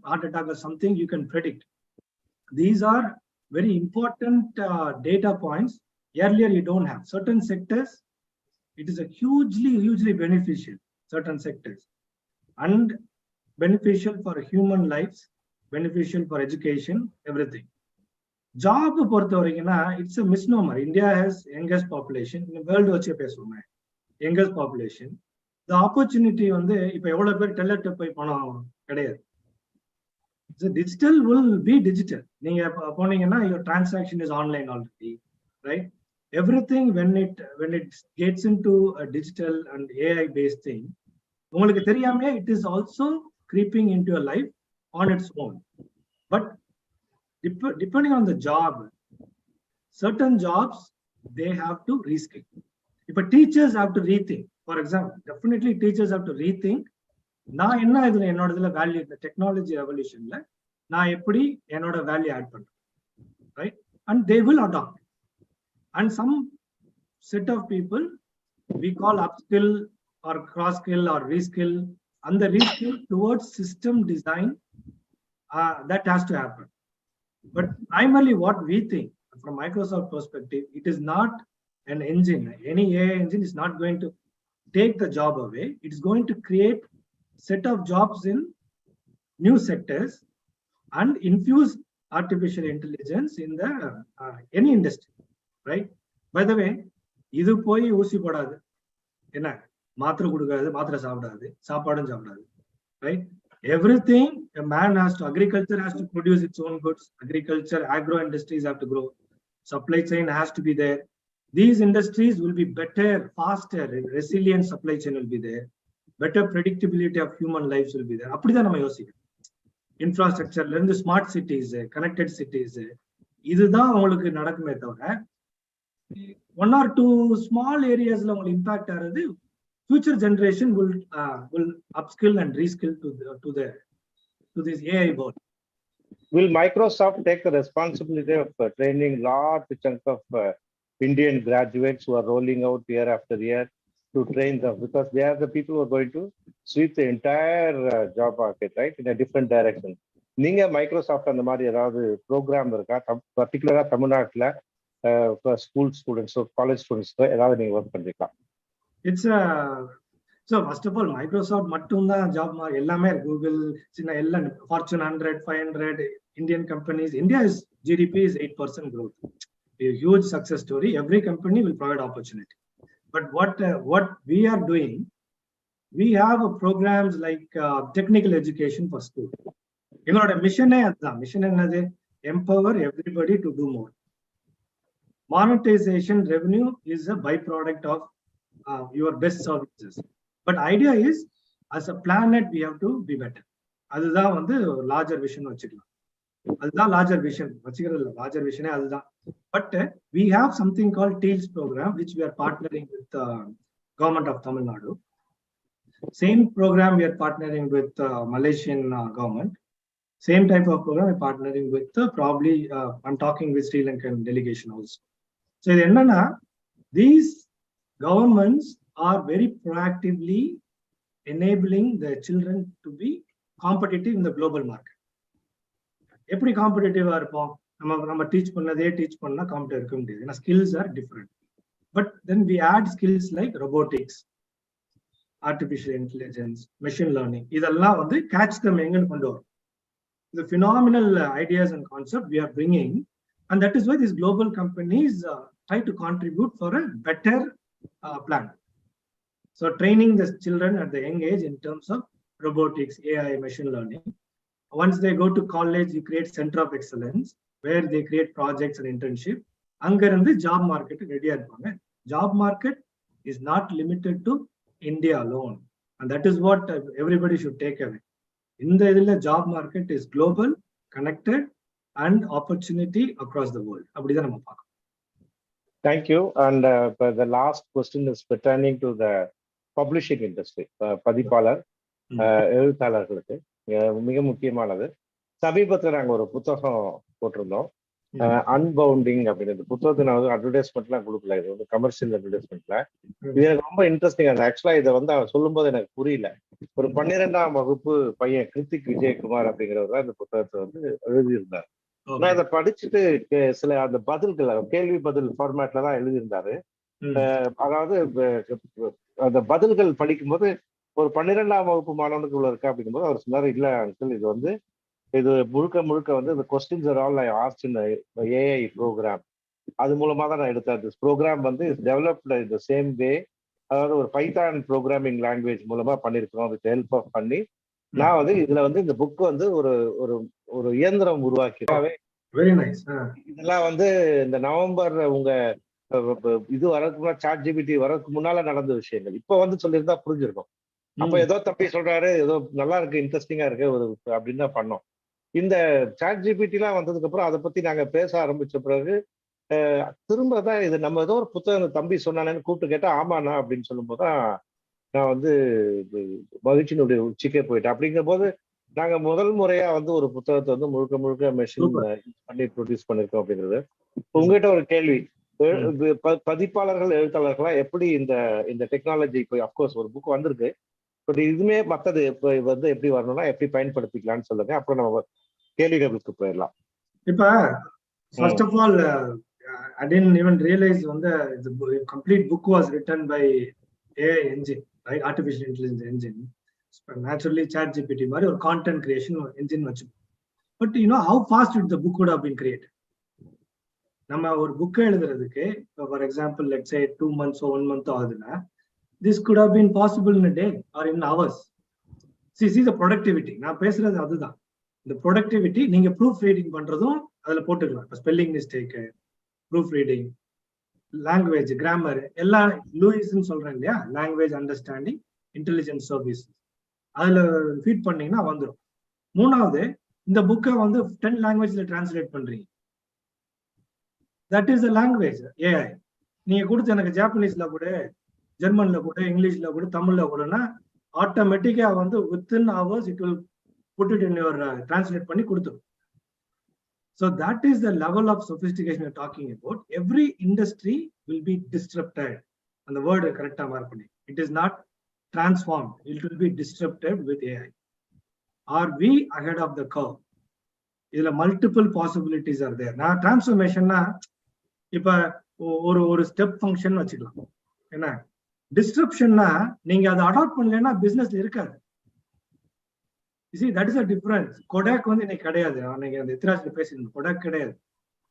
[SPEAKER 3] heart attack or something. You can predict. These are very important data points. Earlier you don't have. Certain sectors it is a hugely beneficial, certain sectors, and beneficial for human lives, beneficial for education, everything. Job பொறுத்த வரைக்கும்னா it's a misnomer. India has youngest population in the world. வச்சே பேசுவோமே, youngest population. The opportunity வந்து இப்ப எவ்வளவு பேர் டெல்லர்ட்ட போய் பணம் கிடையாது. So digital will be digital. நீங்க போனீங்கன்னா your transaction is online already, right? Everything when it gets into a digital and AI based thing, உங்களுக்கு தெரியாம it is also creeping into your life on its own. But depending on the job, certain jobs they have to reskill. If teachers have to rethink, for example, definitely teachers have to rethink. நான் என்ன இதுல என்னோட value, இந்த technology ரெவல்யூஷன்ல நான் எப்படி என்னோட value add பண்றேன், right? And they will adapt. And some set of people we call upskill or cross skill or reskill. அந்த reskill towards system design that has to happen. But primarily what we think from Microsoft perspective, it is not an engine. Any AI engine is not going to take the job away. It is going to create set of jobs in new sectors and infuse artificial intelligence in the any industry, right? By the way, இது போய் ஊசி போடாது, என்ன மாத்திரை கொடுக்காது, மாத்திரை சாப்பிடாது, சாப்பாடும் சாப்பிடாது, right? Everything a man has to, agriculture has to produce its own goods, agriculture, agro industries have to grow, supply chain has to be there. These industries will be better, faster, resilient supply chain will be there, better predictability of human lives will be there. அப்படிதான் நம்ம யோசிக்கணும். இன்ஃப்ராஸ்ட்ரக்சர்ல இருந்து smart cities, connected cities, இதுதான் உங்களுக்கு நடக்குமே தவிர 1 or 2 small ஏரியாஸ்ல உங்களுக்கு impact ஆகுது. Future generation will upskill and reskill to this AI world.
[SPEAKER 1] Will Microsoft take the responsibility of training large chunk of Indian graduates who are rolling out year after year to train them, because they are the people who are going to sweep the entire job market, right, in a different direction? நீங்க Microsoft அந்த மாதிரி ஏதாவது program இருக்கா, பர்டிகுலரா தமிழ்நாட்டுல school students, college students ஏதாவது நீங்க work பண்றீங்களா?
[SPEAKER 3] It's so first of all, Microsoft மட்டும்தான் ஜாப், எல்லாமே கூகுள், சின்ன எல்லாம் Fortune 100, 500 Indian companies. India's GDP is 8% growth, a huge success story. Every company will provide opportunity. But what we are doing, we have programs like technical education for school. எங்களோட மிஷனே அதுதான். Mission என்னது? Empower everybody to do more. Monetization revenue is a byproduct of your best services. But idea is, as a planet we have to be better. அதுதான் வந்து larger vision வச்சுக்கலாம். அதுதான் larger vision வச்சுக்கிறது, larger vision அதுதான். But we have something called TEALS program, which we are partnering with government of Tamil Nadu. Same program we are partnering with Malaysian government. Same type of program we are partnering with probably I'm talking with Sri Lankan delegation also. So இது என்னன்னா, these governments are very proactively enabling the children to be competitive in the global market. எப்படி காம்படிட்டிவா இருப்போம்? நம்ம teach பண்ணதே teach பண்ணா competitive இருக்க முடியாது. ஏன்னா skills are different. But then we add skills like robotics, artificial intelligence, machine learning, இதெல்லாம் வந்து கேட்ச் தம் எங்கன்னு கொண்டு வரும். The phenomenal ideas and concept we are bringing, and that is why these global companies try to contribute for a better plan. So training the children at the young age in terms of robotics, AI, machine learning. Once they go to college, you create center of excellence where they create projects and internship. அங்க இருந்து job market ரெடியா இருப்பாங்க. Job market is not limited to India alone, and that is what everybody should take away. இந்த இதுல job market is global, connected and opportunity across the world. அப்படிதான் நம்ம பார்க்கணும்.
[SPEAKER 1] Thank you. And the last question is pertaining to the publishing industry. பதிப்பாளர், எழுத்தாளர்களுக்கு மிக முக்கியமானது. சமீபத்தில் நாங்கள் ஒரு புத்தகம் போட்டிருந்தோம், அன்பவுண்டிங் அப்படின்னு. புத்தகத்தை நான் வந்து அட்வர்டைஸ்மெண்ட்லாம் கொடுக்கல, இது வந்து கமர்ஷியல் அட்வர்டைஸ்மெண்ட்ல. இது எனக்கு ரொம்ப இன்ட்ரெஸ்டிங். ஆக்சுவலா இதை வந்து அவன் சொல்லும் போது எனக்கு புரியல. ஒரு 12ஆம் வகுப்பு பையன் கிருத்திக் விஜயகுமார் அப்படிங்கிறவர் தான் இந்த புத்தகத்தை வந்து எழுதியிருந்தார். நான் இதை படிச்சுட்டு சில அந்த பதில்கள், கேள்வி பதில் ஃபார்மேட்ல தான் எழுதியிருந்தாரு. அதாவது அந்த பதில்கள் படிக்கும்போது ஒரு 12ஆம் வகுப்பு மாணவனுக்கு உள்ள இருக்கா அப்படிங்கும்போது அவர் சொன்னாரு, இல்ல அங்கிள், இது வந்து இது முழுக்க வந்து இந்த questions are all I asked in AI program. அது மூலமா தான் நான் எடுத்தேன். திஸ் ப்ரோக்ராம் வந்து is developed in the same way. அதாவது ஒரு பைத்தான் ப்ரோக்ராமிங் லாங்குவேஜ் மூலமா பண்ணிருக்கிறோம். வித் ஹெல்ப் ஆஃப் பண்ணி நான் வந்து இதுல வந்து இந்த புக் வந்து ஒரு ஒரு ஒரு இயந்திரம் உருவாக்கி
[SPEAKER 3] வெரி நைஸ்.
[SPEAKER 1] இதெல்லாம் வந்து இந்த நவம்பர் உங்க இது வரதுக்கு முன்னாடி சாட் ஜிபிடி வரதுக்கு முன்னால நடந்த விஷயங்கள். இப்ப வந்து சொல்லியிருந்தா புரிஞ்சிருக்கும். அப்ப ஏதோ தப்பி சொல்றாரு, ஏதோ நல்லா இருக்கு, இன்ட்ரெஸ்டிங்கா இருக்கு ஒரு அப்படின்னு தான் பண்ணோம். இந்த சாட் ஜிபிடி எல்லாம் வந்ததுக்கு அப்புறம் அதை பத்தி நாங்க பேச ஆரம்பிச்ச பிறகு திரும்ப தான் இது நம்ம ஏதோ ஒரு புத்தகம் தம்பி சொன்னானேன்னு கூப்பிட்டு கேட்டா ஆமாண்ணா அப்படின்னு சொல்லும் போதுதான் நான் வந்து மகிழ்ச்சியினுடைய உச்சிக்கே போயிட்டேன். அப்படிங்கிற போது நாங்க முதல் முறையா வந்து ஒரு புத்தகத்தை வந்து முழுக்க முழுக்க மெஷின் பண்ணி ப்ரொடியூஸ் பண்ணிருக்கோம் அப்படிங்கிறது. உங்ககிட்ட ஒரு கேள்வி, பதிப்பாளர்கள் எழுத்தாளர்களா எப்படி இந்த இந்த டெக்னாலஜி இப்போ அப்கோர்ஸ் ஒரு புக் வந்திருக்கு, பட் இதுமே மற்றது இப்போ வந்து எப்படி வரணும்னா எப்படி பயன்படுத்திக்கலாம்னு சொல்லுங்க, அப்புறம் நம்ம கேள்விகளுக்கு போயிடலாம்.
[SPEAKER 3] இப்ப first of all I didn't even realize வந்து the complete book was written by AI engine, right? Artificial intelligence engine. Naturally ChatGPT மாதிரி ஒரு content creation engine வச்சு. But you know how fast the book would have been created? நம்ம ஒரு book எழுதுறதுக்கு for example let's say 2 months or 1 month ஆகுதுன்னா this could have been possible in a day or in hours. See the productivity. நான் பேசுறது அதுதான். இந்த productivity நீங்க proof reading பண்றதும் அதுல போட்டுக்கலாம். இப்போ spelling mistake, proof reading, language, grammar எல்லாம் லூயிஸ்ன்னு சொல்றேன் இல்லையா, லாங்குவேஜ் அண்டர்ஸ்டாண்டிங் இன்டெலிஜென்ஸ் சர்வீஸ், அதுல ஃபீட் பண்ணீங்கன்னா வந்துடும். மூணாவது, இந்த புக்கை வந்து 10 லாங்குவேஜ்ல டிரான்ஸ்லேட் பண்றீங்க. That is the language AI. நீங்க கொடுத்து எனக்கு ஜாப்பனீஸ்ல கூட, ஜெர்மன்ல கூட, இங்கிலீஷ்ல கூட, தமிழ்ல கூடனா ஆட்டோமேட்டிக்கா வந்து within hours it will put it in your translate பண்ணி கொடுத்துரும். So that is the level of sophistication we're talking about. Every industry will be disrupted. And the word correct mark panni. It is not transformed. It will be disrupted with AI. Are we ahead of the curve? There multiple possibilities are there. Now transformation na ipa ஒரு step function வச்சுக்கலாம். என்ன டிஸ்ட்ரப்ஷன்னா நீங்க அதை adapt பண்ணலன்னா பிசினஸ்ல இருக்காது. You see, that is a difference. Kodak வந்து இன்னைக்கு கிடையாது. அன்னைக்கு அந்த இத்திராஜ்ல பேசியிருந்தோம், Kodak கிடையாது.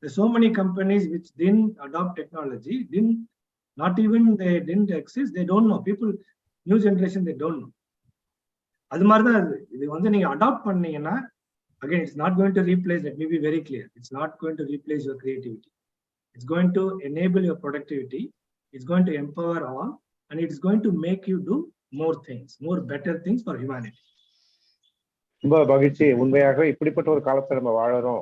[SPEAKER 3] There's so many companies which didn't adopt technology, not even they didn't exist, they don't know. People, new generation, they don't know. அது மாதிரி தான் இது வந்து நீங்க அடாப்ட் பண்ணீங்கன்னா, again, it's not going to replace, let me be very clear, it's not going to replace your creativity. It's going to enable your productivity, it's going to empower all, and it's going to make you do more things, more better things for humanity.
[SPEAKER 1] ரொம்ப மகிழ்ச்சி. உண்மையாக இப்படிப்பட்ட ஒரு காலத்தை நம்ம வாழறோம்.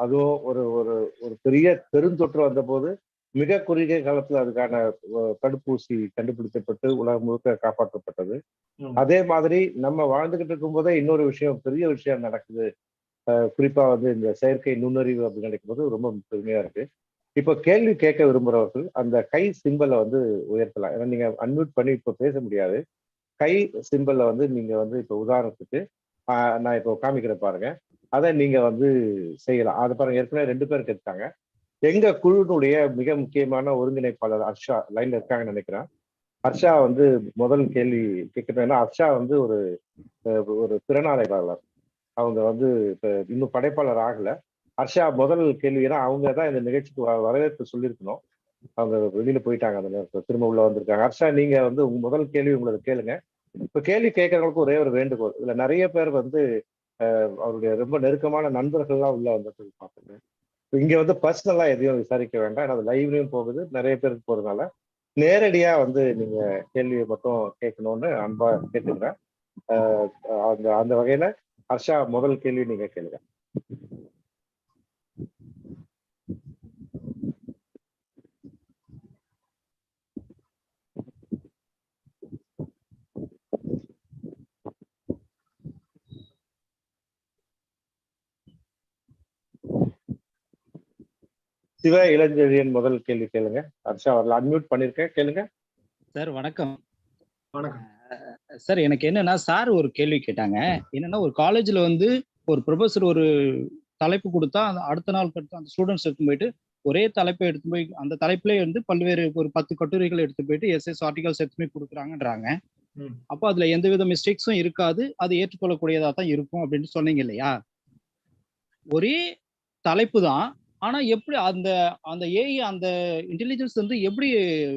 [SPEAKER 1] அதுவும் ஒரு ஒரு ஒரு பெரிய பெருந்தொற்று வந்த போது மிக குறுகிய காலத்துல அதுக்கான தடுப்பூசி கண்டுபிடிக்கப்பட்டு உலகம் முழுக்க காப்பாற்றப்பட்டது. அதே மாதிரி நம்ம வாழ்ந்துகிட்டு இருக்கும் போதே இன்னொரு விஷயம், பெரிய விஷயம் நடக்குது. குறிப்பா வந்து இந்த செயற்கை நுண்ணறிவு அப்படின்னு நினைக்கும் போது ரொம்ப பெருமையா இருக்கு. இப்போ கேள்வி கேட்க விரும்புறவர்கள் அந்த கை சிம்பலை வந்து உயர்த்தலாம். ஏன்னா நீங்க அன்மியூட் பண்ணி இப்போ பேச முடியாது. கை சிம்பல்ல வந்து நீங்க வந்து இப்போ உதாரணத்துக்கு நான் இப்போ காமிக்கிறேன் பாருங்க, அதை நீங்க வந்து செய்யலாம். அது பாருங்க, ஏற்கனவே 2 பேர் கேட்டாங்க. எங்க குழுனுடைய மிக முக்கியமான ஒருங்கிணைப்பாளர் ஹர்ஷா லைன்ல இருக்காங்கன்னு நினைக்கிறேன். ஹர்ஷா வந்து முதல் கேள்வி கேட்கணும். ஹர்ஷா வந்து ஒரு ஒரு திறனாய்வாளர். அவங்க வந்து இப்ப இன்னும் படைப்பாளர் ஆகல. ஹர்ஷா முதல் கேள்வினா அவங்க தான் இந்த நிகழ்ச்சிக்கு வரவேற்பு சொல்லியிருக்கணும். அவங்க வெளியில போயிட்டாங்க, அந்த நேரத்தில் திரும்ப உள்ள வந்திருக்காங்க. ஹர்ஷா, நீங்க வந்து உங்க முதல் கேள்வி உங்களுக்கு கேளுங்க. இப்ப கேள்வி கேட்கறவங்களுக்கு ஒரே ஒரு வேண்டுகோள், இதுல நிறைய பேர் வந்து அவருடைய ரொம்ப நெருக்கமான நண்பர்கள்லாம் உள்ள வந்துட்டு பார்த்துங்க. இங்க வந்து பர்சனலா எதையும் விசாரிக்க வேண்டாம். அது லைவ்லயும் போகுது, நிறைய பேருக்கு போறதுனால நேரடியா வந்து நீங்க கேள்வியை மட்டும் கேட்கணும்னு அன்பா கேட்டுக்கிறேன். அந்த வகையில ஹர்ஷா, முதல் கேள்வி நீங்க கேளுங்க. சிவ இளஞ்செழியன் முதல் கேள்வி கேளுங்க. ஹர்ஷா அவர்ல அன்மியூட் பண்ணிருக்கேன், கேளுங்க.
[SPEAKER 5] சார் வணக்கம்.
[SPEAKER 3] வணக்கம்
[SPEAKER 5] சார், எனக்கு என்னன்னா சார் ஒரு கேள்வி கேட்டாங்க. என்னன்னா ஒரு காலேஜ்ல வந்து ஒரு ப்ரொஃபஸர் ஒரு தலைப்பு கொடுத்தா அடுத்த நாள் அந்த ஸ்டூடெண்ட்ஸ் எடுத்து போயிட்டு ஒரே தலைப்பை எடுத்து போய் அந்த தலைப்புலேயே வந்து பல்வேறு ஒரு 10 கட்டுரைகள் எடுத்து போயிட்டு எஸ்எஸ் ஆர்டிகல்ஸ் எடுத்து போய் கொடுக்குறாங்கன்றாங்க. அப்போ அதுல எந்தவித மிஸ்டேக்ஸும் இருக்காது, அது ஏற்றுக்கொள்ளக்கூடியதா தான் இருக்கும் அப்படின்னு சொன்னீங்க இல்லையா? ஒரே தலைப்பு தான், ஆனா எப்படி அந்த அந்த ஏஐ அந்த இன்டெலிஜென்ஸ் வந்து எப்படி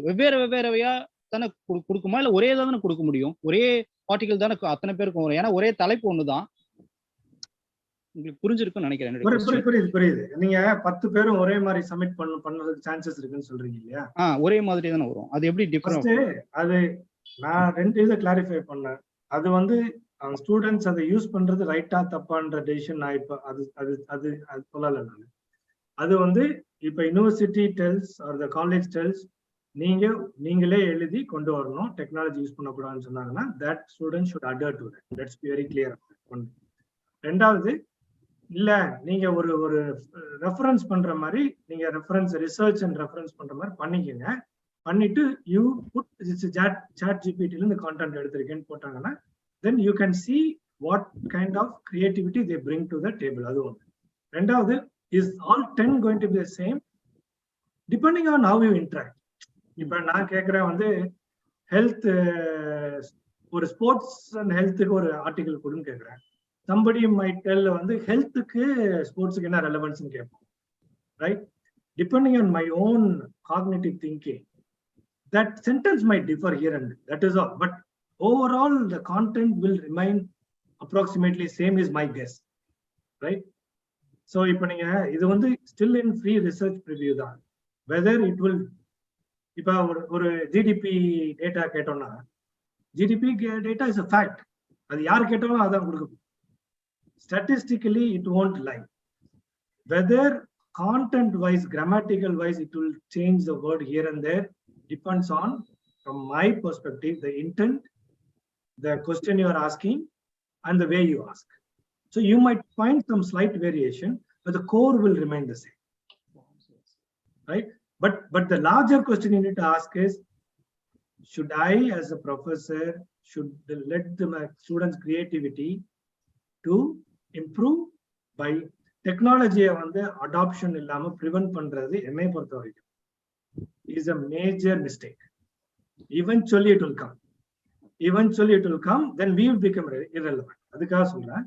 [SPEAKER 5] வெவ்வேறையா தானே கொடுக்குமா, இல்ல ஒரே தான் கொடுக்க முடியும்? ஒரே ஆர்டிகல் தானே அத்தனை பேருக்கும் வரும். ஏன்னா ஒரே தலைப்பு ஒண்ணுதான். உங்களுக்கு புரிஞ்சிருக்கும்னு நினைக்கிறேன் என்னுடைய question.
[SPEAKER 3] புரியுது. நீங்க 10 பேரும் ஒரே மாதிரி சப்மிட் பண்றதுக்கு சான்சஸ் இருக்குன்னு சொல்றீங்க இல்லையா?
[SPEAKER 5] ஒரே மாதிரி தானே வரும். அது எப்படி டிஃபரண்ட்?
[SPEAKER 3] அது நான் 2 இதை கிளாரிஃபை பண்ணேன். அது வந்து ஸ்டூடெண்ட்ஸ் அதை யூஸ் பண்றது ரைட்டா தப்பான்ற டெசிஷன் நான் இப்ப அது சொல்லல நான். அது வந்து இப்ப யூனிவர்சிட்டி டெல்ஸ் ஆர் த காலேஜ் டெல்ஸ் நீங்களே எழுதி கொண்டு வரணும், டெக்னாலஜி யூஸ் பண்ணக்கூடாதுன்னு சொன்னாங்கன்னா தட் ஸ்டூடெண்ட் ஷுட் அடர் to that. Let's be very clear. ரெண்டாவது, இல்ல நீங்க ஒரு ரெஃபரன்ஸ் பண்ற மாதிரி, நீங்க ரெஃபரன்ஸ் ரிசர்ச் அண்ட் ரெஃபரன்ஸ் பண்ற மாதிரி பண்ணிக்கங்க. பண்ணிட்டு யூ புட் சாட் ஜிபிடில இந்த கான்டென்ட் எடுத்திருக்கேன்னு போட்டாங்கன்னா then you can see what kind of creativity they bring to the table. அது ஒன்று. ரெண்டாவது, is all 10 going to be the same? Depending on how you interact. இப்ப நான் கேட்கிறேன் வந்து ஹெல்த், ஒரு ஸ்போர்ட்ஸ் அண்ட் ஹெல்த்துக்கு ஒரு ஆர்டிகல் கொடுன்னு கேட்கிறேன். somebody might tell வந்து ஹெல்த்துக்கு ஸ்போர்ட்ஸுக்கு என்ன ரெலவன்ஸ்னு கேட்போம், right? Depending on my own cognitive thinking, that sentence might differ here and there. That is all. But overall, the content will remain approximately same is my guess, right? So இப்போ நீங்க இது வந்து still in free research preview தான். Whether it will, இப்போ ஒரு GDP data கேட்டோம்னா GDP data is a fact. அது யார் கேட்டாலும் அதான் கொடுக்கும். Statistically it won't lie. Whether content wise, grammatical wise, it will change the word here and there depends on, from my perspective, the intent, the question you are asking, and the way you ask. So you might find some slight variation, but the core will remain the same, right? But the larger question you need to ask is, should I as a professor should let the students creativity to improve by technology வந்து adoption இல்லாம prevent பண்றது என்னை பொறுத்த வரைக்கும் is a major mistake. Eventually it will come, then we will become irrelevant. அதுக்காக சொல்றேன்,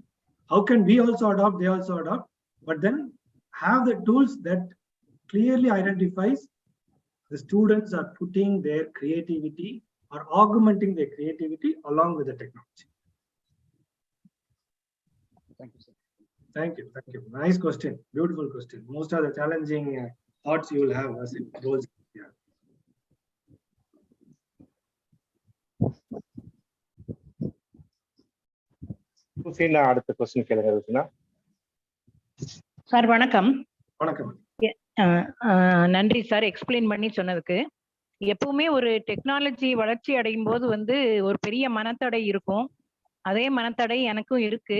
[SPEAKER 3] how can we also adopt, they also adopt, but then have the tools that clearly identifies the students are putting their creativity or augmenting their creativity along with the technology.
[SPEAKER 5] Thank you, sir.
[SPEAKER 3] Thank you. Nice question. Beautiful question. Most of the challenging thoughts you will have as it goes. Yeah.
[SPEAKER 1] அடுத்த question கேளுங்க ருசினா.
[SPEAKER 6] Sir வணக்கம்.
[SPEAKER 3] வணக்கம்.
[SPEAKER 6] நன்றி sir explain பண்ணி சொன்னதுக்கு. எப்பவுமே ஒரு technology வளர்ச்சி அடையும் போது வந்து ஒரு பெரிய மனத்தடை இருக்கும். அதே மனத்தடை எனக்கும் இருக்கு.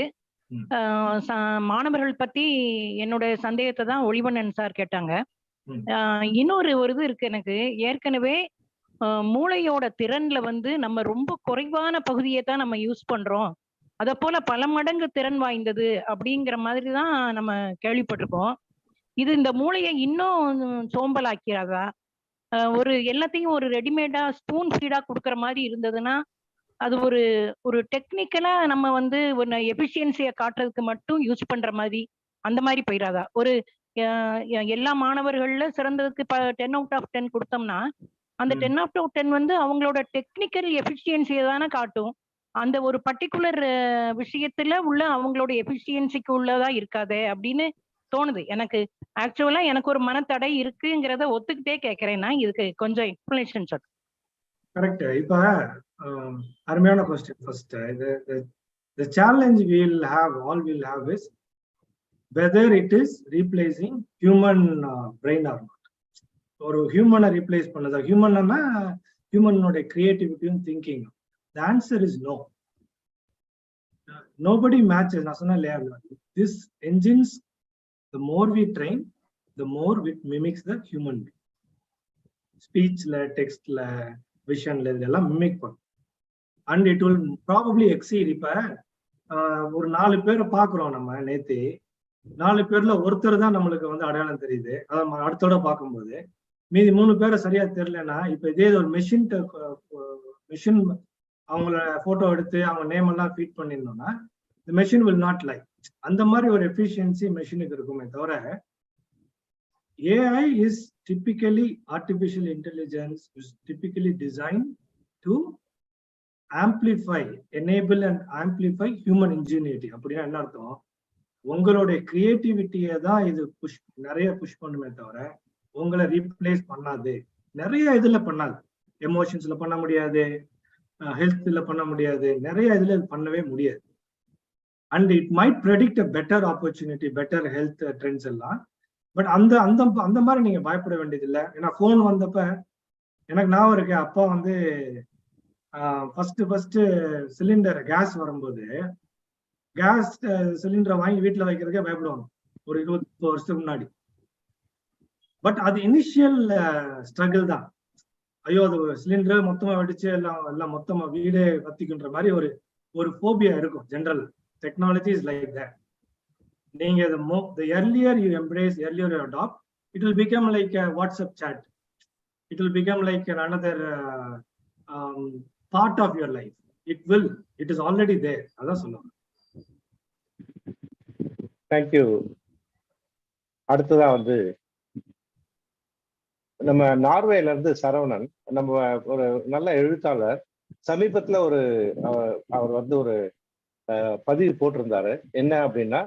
[SPEAKER 6] மாணவர்கள் பத்தி என்னோட சந்தேகத்தை தான் ஒளிவண்ணன் சார் கேட்டாங்க. இன்னொரு இது இருக்கு எனக்கு. ஏற்கனவே மூளையோட திறன்ல வந்து நம்ம ரொம்ப குறைவான பகுதியை தான் நம்ம யூஸ் பண்றோம், அத போல பல மடங்கு திறன் வாய்ந்தது அப்படிங்கிற மாதிரி தான் நம்ம கேள்விப்பட்டிருக்கோம். இது இந்த மூளையை இன்னும் சோம்பலாக்கிறாதா? ஒரு எல்லாத்தையும் ஒரு ரெடிமேடா ஸ்பூன் ஃபீடா கொடுக்குற மாதிரி இருந்ததுன்னா அது ஒரு டெக்னிக்கலா நம்ம வந்து ஒரு எஃபிஷியன்சியை காட்டுறதுக்கு மட்டும் யூஸ் பண்ற மாதிரி அந்த மாதிரி போயிடாதா? ஒரு எல்லா மாணவர்கள்ல சிறந்ததுக்கு 10 out of 10 கொடுத்தோம்னா அந்த 10 out of 10 வந்து அவங்களோட டெக்னிக்கல் எஃபிஷியன்சியை தானே காட்டும். அந்த ஒரு பர்டிகுலர் விஷயத்துல உள்ள அவங்களோட எஃபிஷியன்சிக்கு உள்ளதா இருக்காதே அப்படின்னு தோணுது எனக்கு. ஆக்சுவலா எனக்கு ஒரு மனத்தடை இருக்குங்கிறத ஒத்துக்கிட்டே கேட்கிறேன்னா இதுக்கு கொஞ்சம் எக்ஸ்பிளனேஷன் சொல்லுங்க.
[SPEAKER 3] கரெக்ட். இப்ப அருமையான question. First, the challenge we'll have is whether it is replacing human brain or not. ஒரு ஹியூமனை ரீப்ளேஸ் பண்ணதா? ஹியூமன்னா ஹியூமனோட கிரியேட்டிவிட்டியும் thinking. The answer is no. Nobody matches. நான் சொன்னேன் இல்லையா, this engines, the more we train, the more it mimics the human being. Speechல, textல, visionல இதெல்லாம் mimic பண்ணும். And it will probably exceed. இப்ப ஒரு 4 பேரை பாக்குறோம் நம்ம. நேத்து 4 பேர்ல ஒருத்தர் தான் நம்மளுக்கு வந்து அடையாளம் தெரியுது. அதான் அடுத்தோட பார்க்கும்போது மீதி 3 பேரை சரியா தெரியலன்னா, இப்ப இதே ஒரு மெஷின் அவங்கள போட்டோ எடுத்து அவங்க நேம் எல்லாம் feet பண்ணிருந்தோம்னா the machine will not lie. அந்த மாதிரி ஒரு எஃபிஷியன்சி மெஷினுக்கு இருக்குமே தவிர, AI is typically artificial intelligence is typically designed to enable and amplify human ingenuity. அப்படின்னா என்ன அர்த்தம்? உங்களுடைய கிரியேட்டிவிட்டியை தான் இது நிறைய புஷ் பண்ணுமே தவிர உங்களை ரீப்ளேஸ் பண்ணாது. நிறைய இதுல பண்ணாது. எமோஷன்ஸ்ல பண்ண முடியாது, ஹெல்த்ல பண்ண முடியாது, நிறைய இதுல பண்ணவே முடியாது. And it might predict a better opportunity, better health trends எல்லாம். பட் அந்த அந்த அந்த மாதிரி நீங்க பயப்பட வேண்டியது இல்லை. ஏன்னா ஃபோன் வந்தப்ப எனக்கு ஞாபகம் இருக்கு, அப்பா வந்து ஃபர்ஸ்ட் சிலிண்டர் கேஸ் வரும்போது கேஸ் சிலிண்டரை வாங்கி வீட்டுல வைக்கிறதுக்கே பயப்படுவாங்க ஒரு 20 வருஷத்துக்கு முன்னாடி. பட் அது இனிஷியல் ஸ்ட்ரகிள் தான். ஐயோ அது சிலிண்டர் மொத்தமா வெடிச்சு எல்லாம் மொத்தமா வீடே கத்திக்குன்ற மாதிரி ஒரு ஃபோபியா இருக்கும். General technology is like that. நீங்க the earlier you embrace, earlier you adopt, it will become like a WhatsApp chat. It will become like another part of your life. It is already there. அதான் சொல்லுவாங்க.
[SPEAKER 1] Thank you. அடுத்ததா வந்து நம்ம நார்வேல இருந்து சரவணன், நம்ம ஒரு நல்ல எழுத்தாளர். சமீபத்துல அவர் வந்து ஒரு பதிவு போட்டிருந்தாரு. என்ன அப்படின்னா,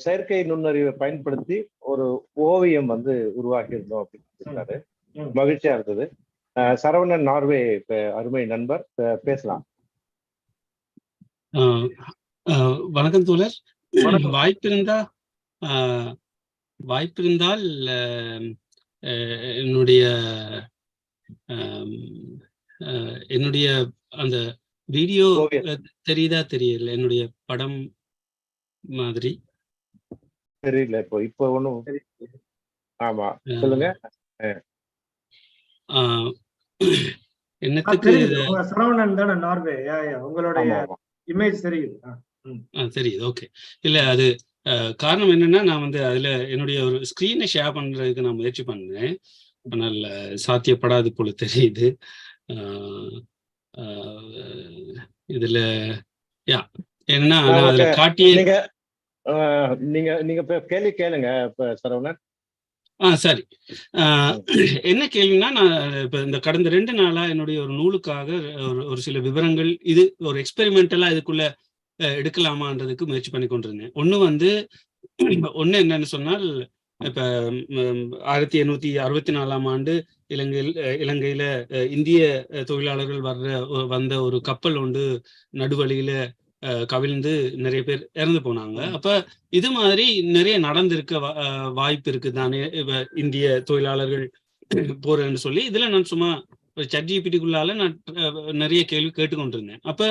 [SPEAKER 1] செயற்கை நுண்ணறிவை பயன்படுத்தி ஒரு ஓவியம் வந்து உருவாக்கி இருந்தோம் அப்படின்னு சொன்னாரு. மகிழ்ச்சியா இருந்தது. சரவணன் நார்வே அருமை நண்பர், பேசலாம்.
[SPEAKER 7] வணக்கம் தோழர். வாய்ப்பிருந்தால் என்னுடைய அந்த வீடியோ தெரியுதா தெரியல, என்னுடைய படம் மாதிரி
[SPEAKER 1] தெரியல. இப்போ ஒண்ணும். ஆமா சொல்லுங்க.
[SPEAKER 7] என்னத்துக்கு
[SPEAKER 3] சரவணன் தானே நார்வே, உங்களுடைய இமேஜ் தெரியுது.
[SPEAKER 7] தெரியுது. ஓகே. இல்ல அது காரணம் என்னன்னா, நான் வந்து அதுல என்னுடைய ஒரு ஸ்கிரீனை ஷேர் பண்றதுக்கு நான் முயற்சி பண்ணேன். ஆனால் சாத்தியப்படாது போல தெரியுது. இதுல என்னன்னா அதுல காட்டிய
[SPEAKER 1] நீங்க கேள்வி கேளுங்க சரவணன்.
[SPEAKER 7] சரி. என்ன கேள்வின்னா, நான் இப்ப இந்த கடந்த 2 நாளா என்னுடைய ஒரு நூலுக்காக ஒரு சில விவரங்கள், இது ஒரு எக்ஸ்பெரிமெண்டலா இதுக்குள்ள எடுக்கலாமான்றதுக்கு முயற்சி பண்ணி கொண்டிருந்தேன். ஒண்ணு என்னன்னு சொன்னால், இப்ப 1864ஆம் ஆண்டு இலங்கையில இந்திய தொழிலாளர்கள் வந்த ஒரு கப்பல் ஒன்று நடுவழியில கவிழ்ந்து நிறைய பேர் இறந்து போனாங்க. அப்ப இது மாதிரி நிறைய நடந்திருக்க வாய்ப்பு இருக்கு தானே இந்திய தொழிலாளர்கள் போறேன்னு சொல்லி. இதுல நான் சும்மா ChatGPTக்குள்ளால நான் நிறைய கேள்வி கேட்டுக்கொண்டிருந்தேன். அப்ப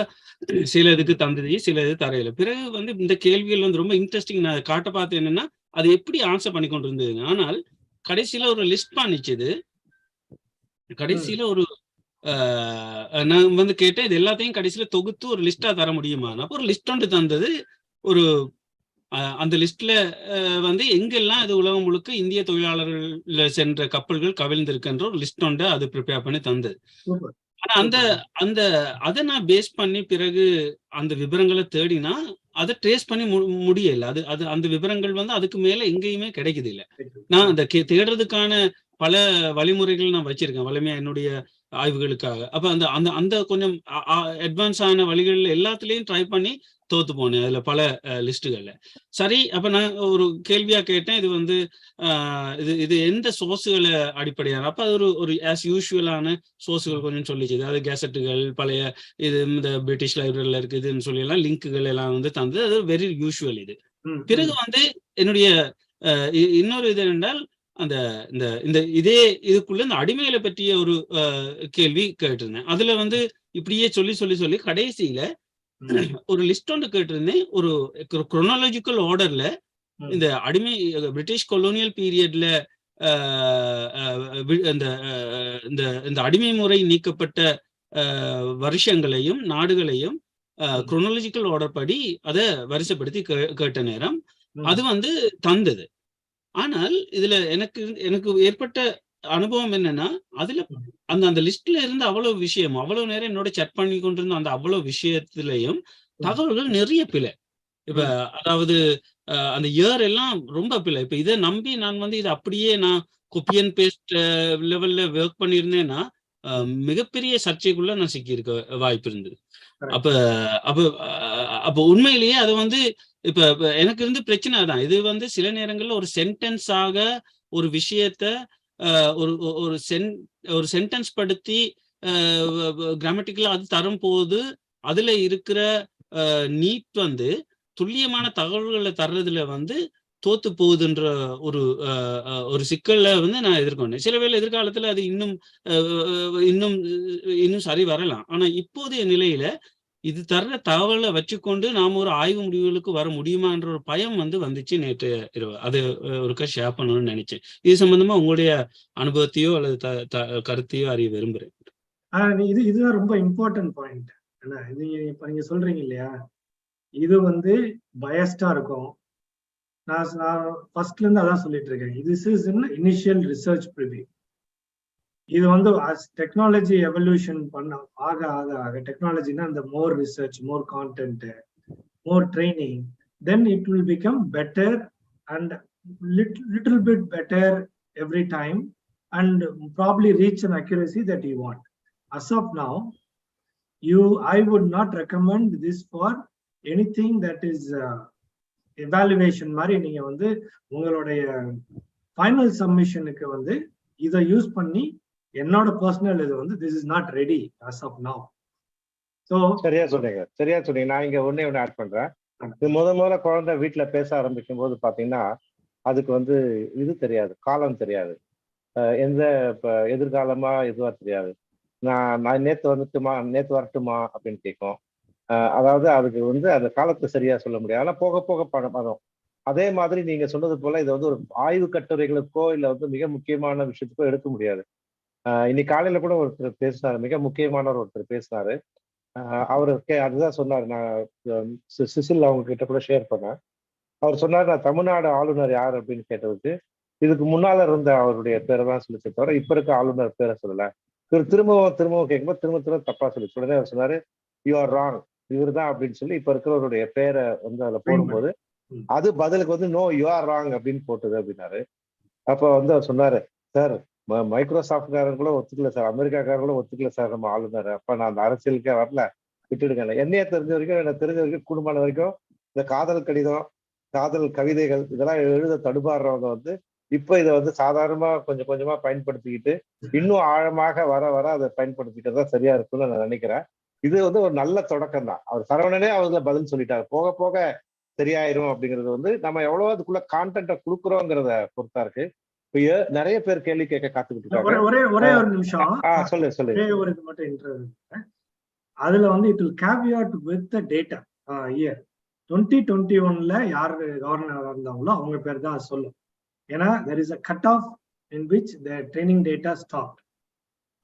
[SPEAKER 7] சில இதுக்கு தந்தது, சில இது தரையில. பிறகு வந்து இந்த கேள்விகள் வந்து ரொம்ப இன்ட்ரெஸ்டிங். நான் காட்ட பார்த்து என்னன்னா, அது எப்படி ஆன்சர் பண்ணி கொண்டு இருந்ததுங்க. ஆனால் கடைசியில ஒரு லிஸ்ட் பண்ணிச்சுது. கடைசியில ஒரு நான் வந்து கேட்டேன், இது எல்லாத்தையும் கடைசியில தொகுத்து ஒரு லிஸ்டா தர முடியுமா? அப்போ ஒரு லிஸ்ட் ஒன்று தந்தது. அந்த லிஸ்ட்ல வந்து எங்கெல்லாம் இது உலகம் முழுக்க இந்திய தொழிலாளர்கள் சென்ற கப்பல்கள் கவிழ்ந்திருக்குன்ற ஒரு லிஸ்ட் ஒன்று அது ப்ரிப்பேர் பண்ணி தந்தது. ஆனா அதை நான் பேஸ் பண்ணி பிறகு அந்த விவரங்களை தேடினா அதை ட்ரேஸ் பண்ணி முடியல. அது அந்த விவரங்கள் வந்து அதுக்கு மேல எங்கேயுமே கிடைக்குது இல்லை. நான் அந்த தேடுறதுக்கான பல வழிமுறைகள் நான் வச்சிருக்கேன் வலிமையா என்னுடைய ஆய்வுகளுக்காக. அப்ப அந்த கொஞ்சம் அட்வான்ஸ் ஆன வழிகள் எல்லாத்துலயும் ட்ரை பண்ணி தோத்து போனேன் அதுல பல லிஸ்ட்டுகள்ல. சரி, அப்ப நான் ஒரு கேள்வியா கேட்டேன், இது வந்து இது எந்த சோர்ஸுகளை அடிப்படையான? அப்ப அது ஒரு ஆஸ் யூஷுவலான சோர்ஸுகள் கொஞ்சம் சொல்லிச்சு. அதாவது கேசட்டுகள், பழைய இது இந்த பிரிட்டிஷ் லைப்ரரியில இருக்குதுன்னு சொல்லி எல்லாம் லிங்க்குகள் எல்லாம் வந்து தந்தது. அது வெரி யூஷுவல் இது. பிறகு வந்து என்னுடைய இன்னொரு இது என்றால், இதே இதுக்குள்ள இந்த அடிமைகளை பற்றிய ஒரு கேள்வி கேட்டிருந்தேன். அதுல வந்து இப்படியே சொல்லி கடைசியில ஒரு லிஸ்ட் ஒன்று கேட்டிருந்தேன். ஒரு குரோனாலஜிக்கல் ஆர்டர்ல இந்த பிரிட்டிஷ் கொலோனியல் பீரியட்ல இந்த அடிமை முறை நீக்கப்பட்ட வருஷங்களையும் நாடுகளையும் குரோனாலஜிக்கல் ஆர்டர் படி அதை வரிசைப்படுத்தி கேட்ட நேரம் அது வந்து தந்தது. ஆனால் இதுல எனக்கு ஏற்பட்ட அனுபவம் என்னன்னா, அதுல அந்த லிஸ்ட்ல இருந்து அவ்வளவு நேரம் என்னோட செக் பண்ணி கொண்டிருந்த அந்த அவ்வளவு விஷயத்திலையும் தகவல்கள் நிறைய பிழை. இப்ப அதாவது அந்த இயர் எல்லாம் ரொம்ப பிழை. இப்ப இதை நம்பி நான் வந்து இதை அப்படியே நான் காப்பி அண்ட் பேஸ்ட் லெவல்ல ஒர்க் பண்ணியிருந்தேன்னா மிகப்பெரிய சர்ச்சைக்குள்ள நான் சிக்கியிருக்க வாய்ப்பு இருந்தது. அப்ப அப்ப அப்ப உண்மையிலேயே அது வந்து இப்ப எனக்கு இருந்து பிரச்சனை தான். இது வந்து சில நேரங்கள்ல ஒரு சென்டென்ஸாக ஒரு விஷயத்த ஒரு சென்டென்ஸ் படுத்தி கிராமட்டிக்கலா அது தரும்போது அதுல இருக்கிற நீட் வந்து துல்லியமான தகவல்களை தர்றதுல வந்து தோத்து போகுதுன்ற ஒரு சிக்கல்ல வந்து நான் எதிர்கொண்டேன். சில வேளை எதிர்காலத்துல அது இன்னும் சரி வரலாம். ஆனா இப்போதைய நிலையில இது தர்ற தகவலை வச்சுக்கொண்டு நாம ஒரு ஆய்வு முடிவுகளுக்கு வர முடியுமான்ற ஒரு பயம் வந்து வந்துச்சு நேற்று இரவு. அது ஒருக்கா ஷேர் பண்ணணும்னு நினைச்சேன். இது சம்பந்தமா உங்களுடைய அனுபவத்தையோ அல்லது கருத்தையோ அறிய விரும்புறேன்.
[SPEAKER 3] இதுதான் ரொம்ப இம்பார்ட்டன்ட் பாயிண்ட். ஏன்னா இது இப்ப நீங்க சொல்றீங்க இல்லையா, இது வந்து பயஸ்டா இருக்கும். நான் ஃபர்ஸ்ட்ல இருந்து அதான் சொல்லிட்டு இருக்கேன். This is in initial research preview. இது வந்து டெக்னாலஜி எவல்யூஷன் பண்ண ஆக ஆக ஆக டெக்னாலஜினா அந்த more research, more content, more training, then it will become better and little bit better every time and probably reach an accuracy that you want. As of now, I would not recommend this for anything that is evaluation மாதிரி. நீங்க வந்து உங்களுடைய final சப்மிஷனுக்கு வந்து இதை use பண்ணி என்னோட personal இது வந்து this is not ready as of now. So
[SPEAKER 1] சரியா சொன்னீங்க. நான் இங்க ஒண்ணே ஆட் பண்றேன். முதல்ல குழந்தை வீட்டுல பேச ஆரம்பிக்கும் போது பாத்தீங்கன்னா அதுக்கு வந்து இது தெரியாது, காலம் தெரியாது, எந்த எதிர்காலமா இதுவா தெரியாது. நான் நேத்து வரட்டுமா அப்படின்னு கேட்கும். அதாவது அதுக்கு வந்து அந்த காலத்தை சரியா சொல்ல முடியாது. ஆனா போக போக வரும். அதே மாதிரி நீங்க சொன்னது போல இதை வந்து ஒரு ஆய்வு கட்டுரைகளுக்கோ இல்ல வந்து மிக முக்கியமான விஷயத்துக்கோ எடுக்க முடியாது. இன்னைக்கு காலையில கூட ஒருத்தர் பேசினாரு, மிக முக்கியமானவர் ஒருத்தர் பேசினாரு. அவருக்கு அதுதான் சொன்னாரு. நான் சிசில் அவங்க கிட்ட கூட ஷேர் பண்ணேன். அவர் சொன்னார், நான் தமிழ்நாடு ஆளுநர் யார் அப்படின்னு கேட்டதுக்கு இதுக்கு முன்னால இருந்த அவருடைய பேரை தான் சொல்லிச்சு தவிர இப்ப இருக்க ஆளுநர் பேரை சொல்லல. திரும்பவும் கேட்கும்போது திரும்ப தப்பா சொல்லிச்சு. உடனே அவர் சொன்னாரு, யூ ஆர் ராங், இவர் தான் அப்படின்னு சொல்லி இப்ப இருக்கிறவருடைய பேரை வந்து அதுல போடும்போது அது பதிலுக்கு வந்து நோ யூ ஆர் ராங் அப்படின்னு போட்டது அப்படின்னாரு. அப்ப வந்து அவர் சொன்னாரு, சார் மைக்ரோசாஃப்ட்காரன் கூட ஒத்துக்கல சார், அமெரிக்காக்காரன் கூட ஒத்துக்கல சார் நம்ம ஆளுநர். அப்ப நான் அந்த அரசியலுக்கே வரல, விட்டுடுங்க. என்னைய எனக்கு தெரிஞ்ச வரைக்கும் குடும்பம் வரைக்கும் இந்த காதல் கடிதம், காதல் கவிதைகள் இதெல்லாம் எழுத தடுமாறுறவங்க வந்து இப்ப இதை வந்து சாதாரணமா கொஞ்சம் கொஞ்சமா பயன்படுத்திக்கிட்டு இன்னும் ஆழமாக வர அதை பயன்படுத்திக்கிட்டு தான் சரியா இருக்கும்னு நான் நினைக்கிறேன். இது வந்து ஒரு நல்ல தொடக்கம் தான். அவர் சரவணனே அவங்கள பதில் சொல்லிட்டாரு, போக போக சரியாயிரும் அப்படிங்கிறது வந்து நம்ம எவ்வளவு அதுக்குள்ள கான்டென்ட்டை கொடுக்குறோங்கிறத பொறுத்தா இருக்கு. இப்ப நிறைய பேர் கேள்வி கேட்க காத்துக்கிட்டு இருக்காங்க.
[SPEAKER 3] ஒரே ஒரு நிமிஷம்
[SPEAKER 1] சொல்லு.
[SPEAKER 3] ஒரு இது மட்டும் இன்டர்வியூ. அதுல வந்து it will caveat with the data. Year 2021ல யார் கவர்னரா இருந்தாங்களோ அவங்க பேர் தான் சொல்லும். ஏன்னா there is a cut off in which the training data stopped.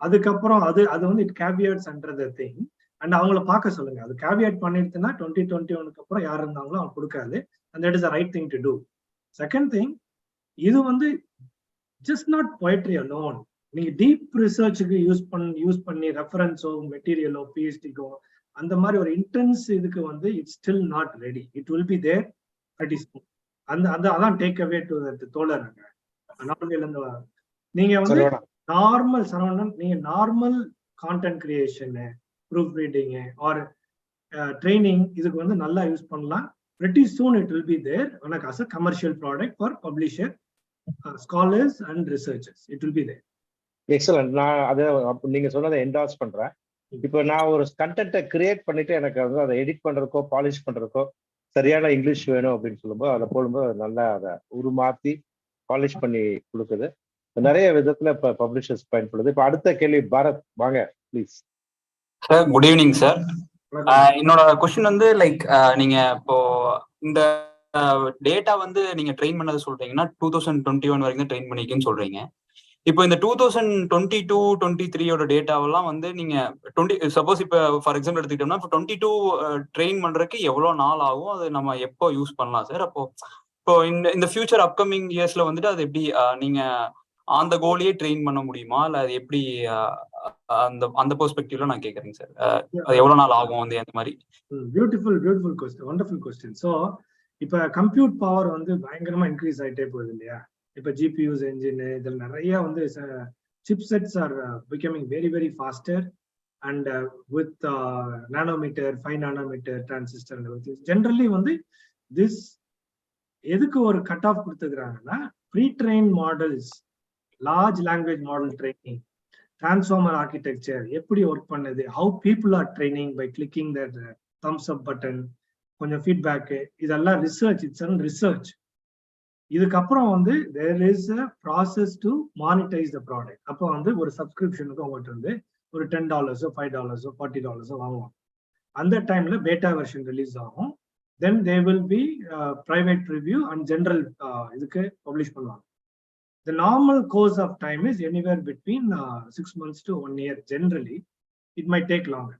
[SPEAKER 3] அதுக்கப்புறம் அது வந்து it caveats under the thing and அவங்கள பார்க்க சொல்லுங்க. அது caveat பண்ணிடுச்சுன்னா 2021க்கு அப்புறம் யார் இருந்தாங்களோ அவங்க கொடுக்காது. and that is the right thing to do. Second thing, இது வந்து just not poetry alone. நீங்க டீப் ரிசர்ச்சுக்கு யூஸ் பண்ணி ரெஃபரன்ஸோ மெட்டீரியலோ பிஹெச்டிக்கோ அந்த மாதிரி ஒரு இன்டென்ஸ் இதுக்கு வந்து it's still not ready. It will be there very soon. அதான் டேக் அவே டு தோழர். நீங்க வந்து நார்மல் சரவணன், நீங்க normal content creation, proofreading or training இதுக்கு வந்து நல்லா யூஸ் பண்ணலாம். pretty soon it will be there as a commercial product for publisher, scholars and researchers. It will be there.
[SPEAKER 1] Excellent. நான் அதை நீங்க சொன்னதை என்டார்ஸ் பண்றேன். இப்போ நான் ஒரு கண்டென்ட்டை கிரியேட் பண்ணிட்டு எனக்கு வந்து அதை எடிட் பண்றதுக்கோ பாலிஷ் பண்றதுக்கோ சரியான இங்கிலீஷ் வேணும் அப்படின்னு சொல்லும்போது அதை போடும்போது நல்லா அதை உருமாத்தி பாலிஷ் பண்ணி கொடுக்குது. நிறைய விதத்துல இப்ப பப்ளிஷர்ஸ் பயன்படுது. இப்ப அடுத்த கேள்வி பாரத், வாங்க please.
[SPEAKER 8] Sir good evening sir. என்னோட கொஸ்டின் வந்து லைக் நீங்க இப்போ இந்த டேட்டா வந்து நீங்க ட்ரெயின் பண்ணது சொல்றீங்கன்னா 2021 வரைக்கும் ட்ரெயின் பண்ணிக்கன்னு சொல்றீங்க. இப்போ இந்த 2022-23 டேட்டாவெல்லாம் வந்து நீங்க சப்போஸ் இப்போ ஃபார் எக்ஸாம்பிள் எடுத்துக்கிட்டோம்னா இப்போ 22 ட்ரெயின் பண்றதுக்கு எவ்வளவு நாள் ஆகும், அது நம்ம எப்போ யூஸ் பண்ணலாம் சார்? இப்போ இந்த ஃபியூச்சர் அப்கமிங் இயர்ஸ்ல வந்துட்டு அது எப்படி நீங்க அந்த கோலையே ட்ரெயின் பண்ண முடியுமா, இல்ல அது எப்படி அந்த பெர்ஸ்பெக்டிவ்ல நான் கேக்குறேங்க சார். அது எவ்வளவு நாள் ஆகும் அந்த மாதிரி?
[SPEAKER 3] Beautiful question, wonderful question. So இப்ப கம்ப்யூட் பவர் வந்து பயங்கரமா இன்க்ரீஸ் ஆயிட்டே போகுது இல்லையா? இப்ப ஜிபியூஸ் என்ஜின் இதில் நிறைய வந்து chipsets are becoming very, very faster, and with nanometer, 5 nanometer transistor and everything. Generally வந்து this எதுக்கு ஒரு கட் ஆஃப் கொடுத்துக்கிறாங்கன்னா pretrain models, large language model training, transformer architecture எப்படி ஒர்க் பண்ணுது, how people are training by clicking that thumbs up button, கொஞ்சம் feedback, இதெல்லாம் research. It's and research. இதுக்கப்புறம் வந்து there is a process to monetise the product. அப்போ வந்து ஒரு சப்ஸ்கிரிப்ஷனுக்கு அவங்ககிட்ட இருந்து ஒரு $10, $5, $40 வாங்குவாங்க. அந்த டைம்ல பேட்டா வெர்ஷன் ரிலீஸ் ஆகும். Then they will be private review and general இதுக்கு பப்ளிஷ் பண்ணுவாங்க. The normal course of time is anywhere between 6 months to 1 year. Generally, it might take longer.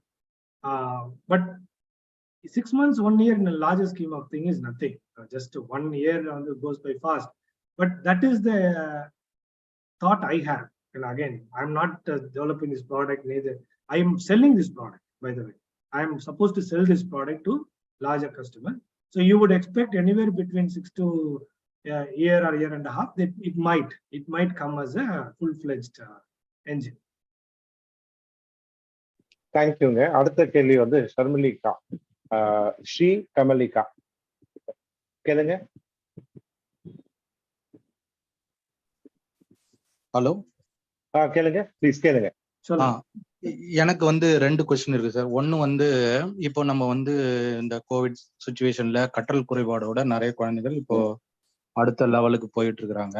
[SPEAKER 3] But 6 months, 1 year in a larger scheme of thing is nothing. Just 1 year goes by fast. But that is the thought I have. And again, I'm not developing this product neither. I am selling this product, by the way. I am supposed to sell this product to larger customer. So you would expect anywhere between 6 to year or year and a half that it might come as a full-fledged engine.
[SPEAKER 1] Thank you. அடுத்த கேள்வி வந்து ஷர்மிளிகா, ஸ்ரீ கமலிகா. கேளுங்க.
[SPEAKER 9] Hello,
[SPEAKER 1] கேளுங்க please, கேளுங்க.
[SPEAKER 9] எனக்கு வந்து 2 question இருக்கு sir. ஒன்னு வந்து இப்போ நம்ம வந்து இந்த கோவிட் சுச்சுவேஷன்ல கற்றல் குறைபாடோட நிறைய குழந்தைகள் இப்போ அடுத்த லெவலுக்கு போயிட்டு இருக்கிறாங்க.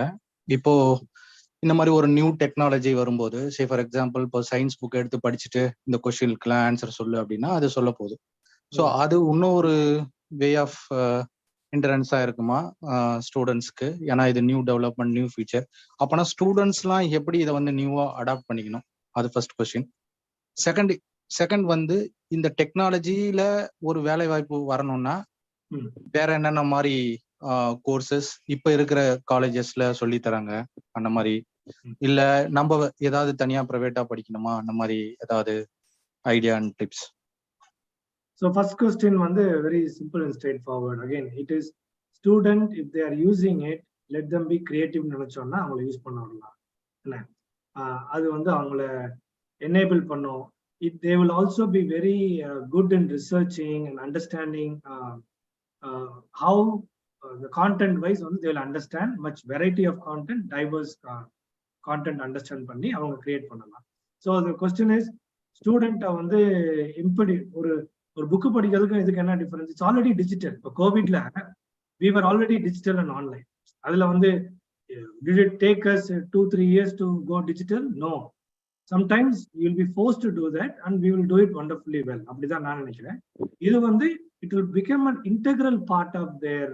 [SPEAKER 9] இப்போ இந்த மாதிரி ஒரு நியூ டெக்னாலஜி வரும்போது, சே ஃபார் எக்ஸாம்பிள் இப்போ சயின்ஸ் புக் எடுத்து படிச்சுட்டு இந்த கொஸ்டினுக்குலாம் ஆன்சர் சொல்லு அப்படின்னா அது சொல்ல போகுது. ஸோ அது இன்னும் ஒரு வே ஆஃப் இன்டரன்ஸா இருக்குமா ஸ்டூடெண்ட்ஸ்க்கு? ஏன்னா இது நியூ டெவலப்மெண்ட், நியூ ஃபீச்சர். அப்போனா ஸ்டூடெண்ட்ஸ்லாம் எப்படி இதை வந்து நியூவா அடாப்ட் பண்ணிக்கணும்? அது ஃபர்ஸ்ட் கொஸ்டின். செகண்ட் வந்து இந்த டெக்னாலஜியில ஒரு வேலை வாய்ப்பு வரணும்னா வேற என்னென்ன மாதிரி கோர்சஸ் இப்ப இருக்கிற காலேஜஸ்ல சொல்லி தராங்க அந்த மாதிரி, இல்ல நம்ம ஏதாவது தனியா பிரைவேட்டா படிக்கணுமா? அந்த மாதிரி ஏதாவது idea and tips?
[SPEAKER 3] So first question வந்து very simple and straightforward. Again, it is student, if they are using it, let them be creative நினைச்சோம்னா அவங்களை யூஸ் பண்ண விடலாம். என்ன அது வந்து அவங்கள enable பண்ணும். They will also be very good in researching and understanding how the content wise வந்து they will understand much variety of content, diverse content understand பண்ணி அவங்க create பண்ணலாம். So the question is, student வந்து impedi ஒரு book படிக்கிறதுக்கும் இதுக்கு என்ன difference? It's already digital. இப்போ கோவிட்ல we were already digital and online. அதுல வந்து did it take us 2-3 years to go digital? No. Sometimes you will be forced to do that and we will do it wonderfully well. அப்படிதான் நான் நினைக்கிறேன். இது வந்து it will become an integral part of their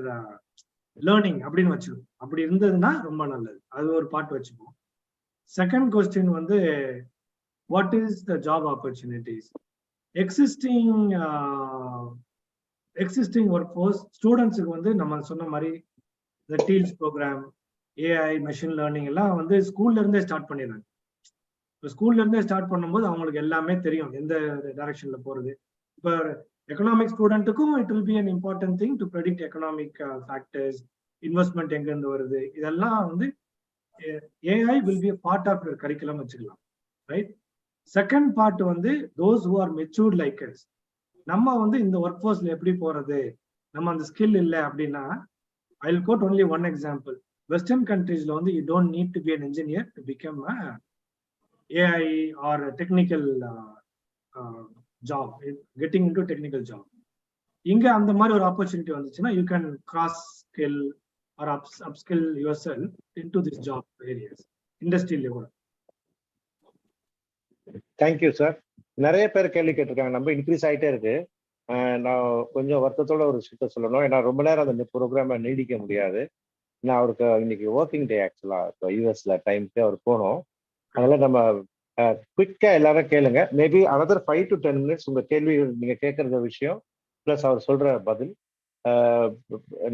[SPEAKER 3] learning அப்படின்னு வச்சுக்கணும். அப்படி இருந்ததுன்னா ரொம்ப நல்லது. அது ஒரு பார்ட் வச்சுப்போம். செகண்ட் கொஸ்டின் வந்து what is the job opportunities? Existing workforce ஸ்டூடெண்ட்ஸுக்கு வந்து நம்ம சொன்ன மாதிரி இந்த deals program, AI, machine learning எல்லாம் வந்து ஸ்கூல்ல இருந்தே ஸ்டார்ட் பண்ணிடுறாங்க. இப்போ ஸ்கூல்ல இருந்தே ஸ்டார்ட் பண்ணும்போது அவங்களுக்கு எல்லாமே தெரியும் எந்த டைரக்ஷன்ல போறது. இப்போ எக்கனாமிக் ஸ்டூடெண்ட்டுக்கும் it will be an important thing to predict economic factors, investment எங்க இருந்து வருது, இதெல்லாம் வந்து AI will be part of your curriculum வச்சுக்கலாம், ரைட்? செகண்ட் பார்ட் வந்து those who are matured like us, நம்ம வந்து இந்த ஒர்க் ஃபோர்ஸ்ல எப்படி போறது, நம்ம அந்த ஸ்கில் இல்லை அப்படின்னா, I will quote only one example. Western கண்ட்ரீஸ்ல வந்து you don't need to be an engineer to become AI or technical job, getting into technical job. இங்க அந்த மாதிரி ஒரு ஆப்பர்ச்சுனிட்டி வந்துச்சுன்னா you can cross skill or upskill yourself into this job areas, இண்டஸ்ட்ரியில கூட.
[SPEAKER 1] Thank you sir. நிறைய பேர் கேள்வி கேட்டிருக்காங்க. நம்ம இன்க்ரீஸ் ஆகிட்டே இருக்கு. நான் கொஞ்சம் வருத்தத்தோட ஒரு விஷயத்த சொல்லணும். ஏன்னா ரொம்ப நேரம் அந்த ப்ரோக்ராமை நீடிக்க முடியாது. நான் அவருக்கு இன்னைக்கு ஒர்க்கிங் டே ஆக்சுவலா, இப்போ யூஎஸ்ல டைமுக்கு அவர் போகணும். அதனால நம்ம குவிக்கா எல்லாரும் கேளுங்க. மேபி another 5 to 10 minutes உங்க கேள்வி, நீங்க கேட்கற விஷயம் பிளஸ் அவர் சொல்ற பதில்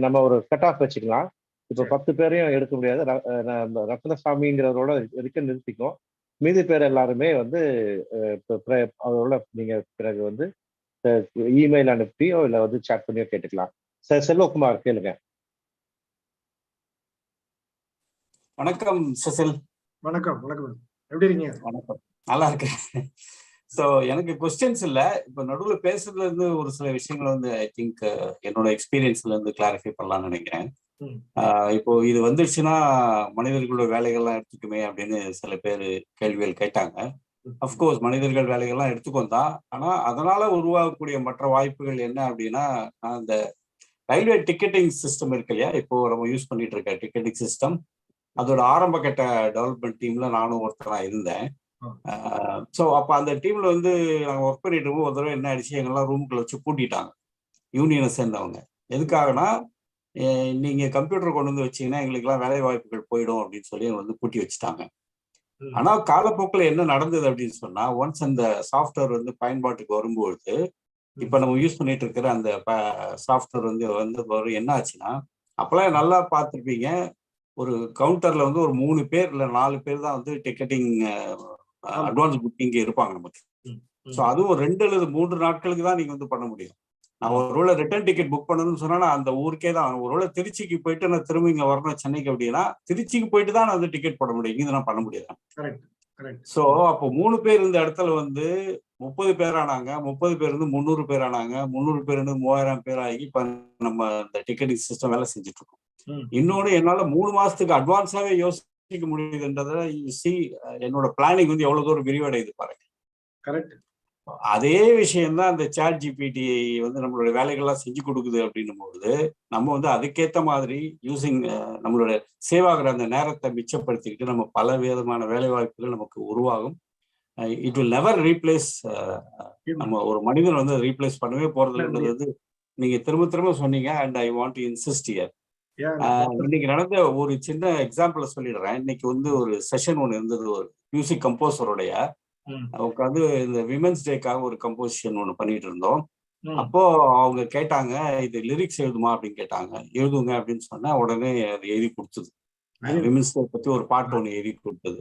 [SPEAKER 1] நம்ம ஒரு கட் ஆஃப் வச்சுக்கலாம். இப்போ 10 பேரையும் எடுக்க முடியாது. ரத்னசாமிங்கிறவரோட வரைக்கும் நிறுத்திக்கும். மீதி பேர் எல்லாருமே வந்து அவரோட நீங்க பிறகு வந்து இமெயில் அனுப்பியோ இல்லை வந்து சாட் பண்ணியோ கேட்டுக்கலாம். சார் செல்வகுமார் கேளுங்க.
[SPEAKER 8] வணக்கம் செசில்.
[SPEAKER 3] வணக்கம். வணக்கம். எப்படி இருக்கீங்க?
[SPEAKER 10] வணக்கம், நல்லா இருக்கேன். ஸோ எனக்கு கொஸ்டின்ஸ் இல்லை, இப்போ நடுவில் பேசுறதுல இருந்து ஒரு சில விஷயங்களை வந்து ஐ திங்க் என்னோட எக்ஸ்பீரியன்ஸ்ல இருந்து கிளாரிஃபை பண்ணலாம்னு நினைக்கிறேன். இப்போ இது வந்துருச்சுன்னா மனிதர்களோட வேலைகள்லாம் எடுத்துக்குமே அப்படின்னு சில பேர் கேள்விகள் கேட்டாங்க. அஃப்கோர்ஸ் மனிதர்கள் வேலைகள்லாம் எடுத்துக்கோம் தான், ஆனால் அதனால உருவாகக்கூடிய மற்ற வாய்ப்புகள் என்ன அப்படின்னா, அந்த ரயில்வே டிக்கெட்டிங் சிஸ்டம் இருக்கு இல்லையா, இப்போ நம்ம யூஸ் பண்ணிட்டு இருக்க டிக்கெட்டிங் சிஸ்டம், அதோட ஆரம்ப கட்ட டெவலப்மெண்ட் டீம்ல நானும் ஒருத்தரா இருந்தேன். ஸோ அப்போ அந்த டீம்ல வந்து நாங்கள் ஒர்க் பண்ணிட்டு இருக்கோம். ஒரு தடவை என்ன ஆயிடுச்சு, எங்கெல்லாம் ரூமுக்குள்ள வச்சு பூட்டிட்டாங்க யூனியனை சேர்ந்தவங்க. எதுக்காகனா, நீங்க கம்ப்யூட்டர் கொண்டு வந்து வச்சீங்கன்னா எங்களுக்கெல்லாம் வேலை வாய்ப்புகள் போயிடும் அப்படின்னு சொல்லி வந்து பூட்டி வச்சுட்டாங்க. ஆனா காலப்போக்கில் என்ன நடந்தது அப்படின்னு சொன்னா, ஒன்ஸ் அந்த சாஃப்ட்வேர் வந்து பயன்பாட்டுக்கு வரும்பொழுது, இப்ப நம்ம யூஸ் பண்ணிட்டு இருக்கிற அந்த சாஃப்ட்வேர் வந்து என்ன ஆச்சுன்னா, அப்பெல்லாம் நல்லா பார்த்துருப்பீங்க, ஒரு கவுண்டர்ல வந்து ஒரு 3 பேர் இல்ல 4 பேர் தான் வந்து டிக்கெட்டிங் அட்வான்ஸ் புக்கிங் இருப்பாங்க நமக்கு. ஸோ அதுவும் 2 அல்லது 3 நாட்களுக்கு தான் நீங்க வந்து பண்ண முடியும். நான் ஒருவேளை ரிட்டர்ன் டிக்கெட் புக் பண்ணணும்னு சொன்னா அந்த ஊருக்கே தான், ஒருவேளை திருச்சிக்கு போயிட்டு நான் திரும்ப இங்க வரணும் சென்னைக்கு அப்படின்னா, திருச்சிக்கு போயிட்டு தான் நான் வந்து டிக்கெட் போட முடியும், இங்க நான் பண்ண முடியாது. ஸோ அப்போ 3 பேர் இந்த இடத்துல வந்து 30 பேர் ஆனாங்க, 30 பேர் இருந்து 300 பேர் ஆனாங்க, 300 பேர் இருந்து 3000 பேர் ஆகி இப்ப நம்ம இந்த டிக்கெட்டிங் சிஸ்டம் வேலை செஞ்சுட்டு இருக்கோம். இன்னொன்னு, என்னால 3 மாசத்துக்கு அட்வான்ஸாவே யோசிக்க முடியுதுன்றத என்னோட பிளானிங் வந்து எவ்வளவு தூரம் விரிவடையுது பாருங்க.
[SPEAKER 3] கரெக்ட்.
[SPEAKER 10] அதே விஷயம்தான் அந்த சாட் ஜிபிடி வந்து நம்மளோட வேலைகள்லாம் செஞ்சு கொடுக்குது அப்படின்னும் போது, நம்ம வந்து அதுக்கேற்ற மாதிரி யூசிங் நம்மளோட சேவ் ஆகிற அந்த நேரத்தை மிச்சப்படுத்திக்கிட்டு நம்ம பல விதமான வேலை வாய்ப்புகள் நமக்கு உருவாகும். இட் வில் நெவர் ரீப்ளேஸ், நம்ம ஒரு மனிதன் வந்து ரீப்ளேஸ் பண்ணவே போறதுன்றது வந்து நீங்க திரும்ப திரும்ப சொன்னீங்க. And I want to insist here. இன்னைக்கு நடந்த ஒரு சின்ன எக்ஸாம்பிள சொல்லிடுறேன். இன்னைக்கு வந்து ஒரு செஷன் ஒன்று இருந்தது, ஒரு மியூசிக் கம்போசருடைய உட்காந்து இந்த விமென்ஸ் டேக்காக ஒரு கம்போசிஷன் ஒன்று பண்ணிட்டு இருந்தோம். அப்போ அவங்க கேட்டாங்க, இது லிரிக்ஸ் எழுதுமா அப்படின்னு கேட்டாங்க. எழுதுங்க அப்படின்னு சொன்னா உடனே அது எழுதி கொடுத்தது. விமென்ஸ் டே பத்தி ஒரு பாட்டு ஒன்று எழுதி கொடுத்தது.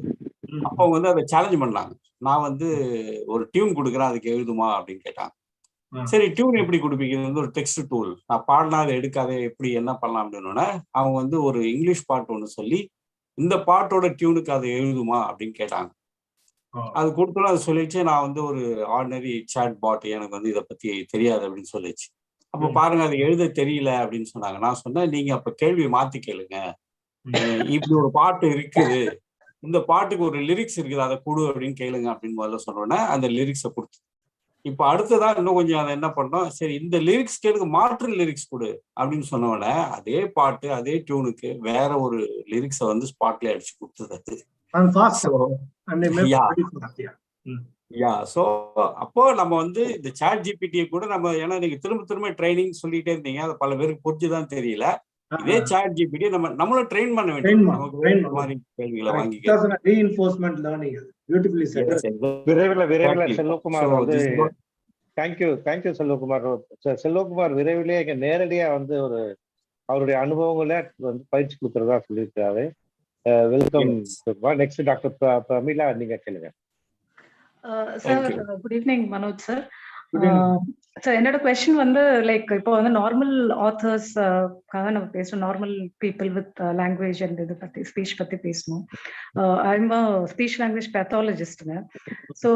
[SPEAKER 10] அப்போ வந்து அதை சேலஞ்ச் பண்ணாங்க. நான் வந்து ஒரு டியூன் கொடுக்குறேன், அதுக்கு எழுதுமா அப்படின்னு கேட்டாங்க. சரி, டியூன் எப்படி கொடுப்பீங்க? இது வந்து ஒரு டெக்ஸ்ட் டூல், நான் பாடினா அதை எடுக்காதே, எப்படி என்ன பண்ணலாம் அப்படின்னு அவங்க வந்து ஒரு இங்கிலீஷ் பாட்டு ஒன்று சொல்லி, இந்த பாட்டோட டியூனுக்கு அதை எழுதுமா அப்படின்னு கேட்டாங்க. அது கொடுத்தோம், அது சொல்லிச்சு, நான் வந்து ஒரு ஆர்டினரி சாட் பாட், எனக்கு வந்து இதை பத்தி தெரியாது அப்படின்னு சொல்லிச்சு. அப்ப பாருங்க, அது எழுத தெரியல அப்படின்னு சொன்னாங்க. நான் சொன்னேன், நீங்க அப்ப கேள்வி மாத்தி கேளுங்க, இப்படி ஒரு பாட்டு இருக்குது, இந்த பாட்டுக்கு ஒரு லிரிக்ஸ் இருக்குது, அதை கொடு அப்படின்னு கேளுங்க அப்படின்னு முதல்ல சொன்னோன்னே அந்த லிரிக்ஸை கொடுத்து, இப்ப அடுத்ததான் இன்னும் கொஞ்சம் அதை என்ன பண்ணோம், சரி இந்த லிரிக்ஸ் கேளுங்க, மாற்று லிரிக்ஸ் கொடு அப்படின்னு சொன்னோடனே அதே பாட்டு அதே டியூனுக்கு வேற ஒரு லிரிக்ஸை வந்து ஸ்பாட்ல அடிச்சு கொடுத்தது. அப்போ நம்ம வந்து இந்த சாட் ஜிபிடியை கூட நம்ம, ஏன்னா நீங்க திரும்ப திரும்ப ட்ரைனிங் சொல்லிட்டே இருந்தீங்க, அது பல பேருக்கு புரிஞ்சுதான் தெரியல. இதே சாட் ஜிபிடி நம்மளும் ட்ரெயின் பண்ண வேண்டும். மாதிரி கேள்விகளை வாங்கி
[SPEAKER 1] விரைவில் செல்வகுமார் வந்து தேங்க்யூ செல்வகுமார். செல்வகுமார் விரைவிலே இங்க நேரடியா வந்து ஒரு அவருடைய அனுபவங்களை வந்து பயிற்சி கொடுக்கறதா சொல்லியிருக்காரு. வெல்கம். நெக்ஸ்ட் டாக்டர் பிரமிளா, நீங்க கேளுங்க.
[SPEAKER 11] Sir, good evening Manoj sir. Sir, என்னோட கொஸ்டின் வந்து லைக் இப்போ வந்து நார்மல் ஆத்தர்ஸ்க்காக நம்ம பேசணும், normal people with language and இது பத்தி ஸ்பீச் பத்தி பேசணும். ஐம் ஸ்பீச் லாங்குவேஜ் பேத்தாலஜிஸ்ட்ங்க. So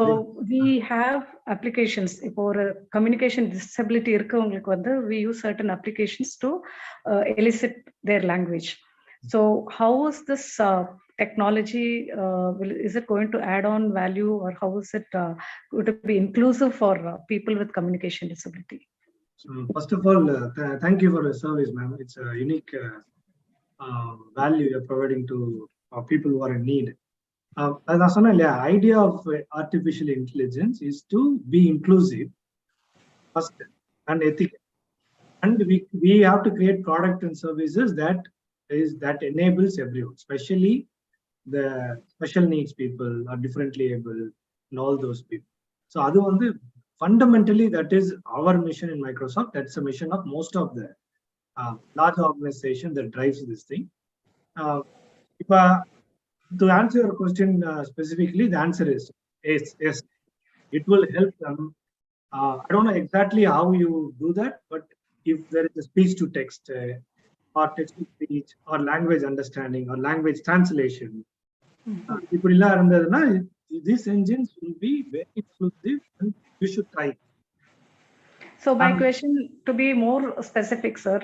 [SPEAKER 11] we have applications. இப்போ ஒரு கம்யூனிகேஷன் டிசபிலிட்டி இருக்கவங்களுக்கு வந்து we use certain applications to elicit their language. So how is this technology, is it going to add on value, or how is it going to be inclusive for people with communication disability?
[SPEAKER 3] First of all, thank you for your service, ma'am. It's a unique value you're providing to people who are in need. As I said, the idea of artificial intelligence is to be inclusive first and ethical, and we have to create product and services that enables everyone, especially the special needs people or differently able and all those people. So adu vandu fundamentally that is our mission in Microsoft. That's the mission of most of the large organization that drives this thing. To answer your question specifically, the answer is yes. It will help them. I don't know exactly how you do that, but if there is a speech to text or text to speech or language understanding or language translation, இப்படிலாம் இருந்ததுன்னா these engines will be very inclusive and you should try.
[SPEAKER 11] So my question, to be more specific, sir,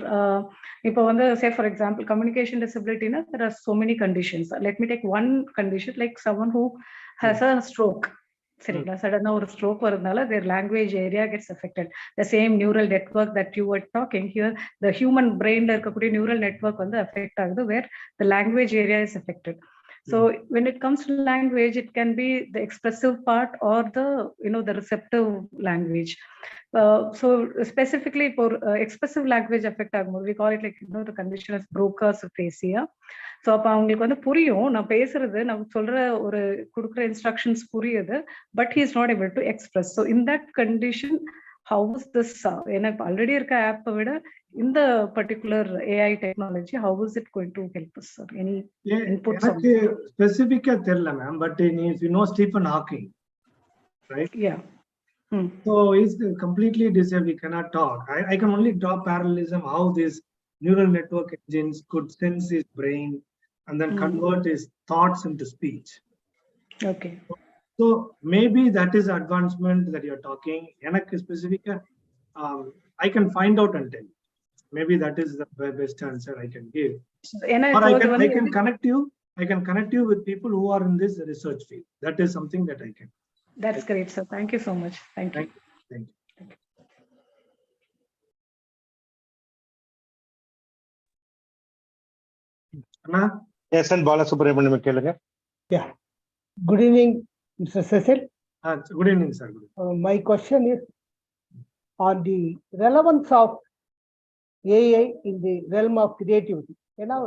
[SPEAKER 11] இப்போ வந்து say for example communication disability na, there are so many conditions. Let me take one condition, like someone who has a stroke. சரிங்களா, சடனா ஒரு stroke வரதுனால their language area gets affected. The same neural network that you were talking here, the human brainல இருக்கக்கூடிய neural network வந்து affect ஆகுது, where the language area is affected. So when it comes to language, it can be the expressive part or the the receptive language. So specifically for expressive language affect ஆகும்போது we call it like the condition is Broca's aphasia. So அப்போ அவங்களுக்கு வந்து புரியும், நான் பேசுறது, நான் சொல்ற ஒரு கொடுக்குற இன்ஸ்ட்ரக்ஷன்ஸ் புரியுது, but he is not able to express. So in that condition how is this, ஏன்னா இப்போ ஆல்ரெடி இருக்க ஆப்பை விட இந்த particular AI technology how is it going to help us sir? Any inputs?
[SPEAKER 3] எனக்கு ஸ்பெசிஃபிக்கா தெரியல ma'am, but if you know Stephen Hawking, right?
[SPEAKER 11] Yeah.
[SPEAKER 3] So he's completely disabled, he cannot talk. I can only draw parallelism how these neural network engines could sense his brain and then convert his thoughts into speech.
[SPEAKER 11] Okay.
[SPEAKER 3] So maybe that is advancement that you're talking. Enak specific, I can find out and tell. Maybe that is the best answer I can give. Or I can connect you. I can connect you with people who are in this research field. That is something that I can.
[SPEAKER 11] That's great, sir. Thank you so much. Thank you.
[SPEAKER 3] Thank you. Anna?
[SPEAKER 1] Yes, and Balasubramaniam கேளுங்க.
[SPEAKER 12] Yeah. Good evening, Mr. Cecil.
[SPEAKER 3] Good evening, sir.
[SPEAKER 12] My question is on the relevance of AI in the realm of creativity. ஏன்னா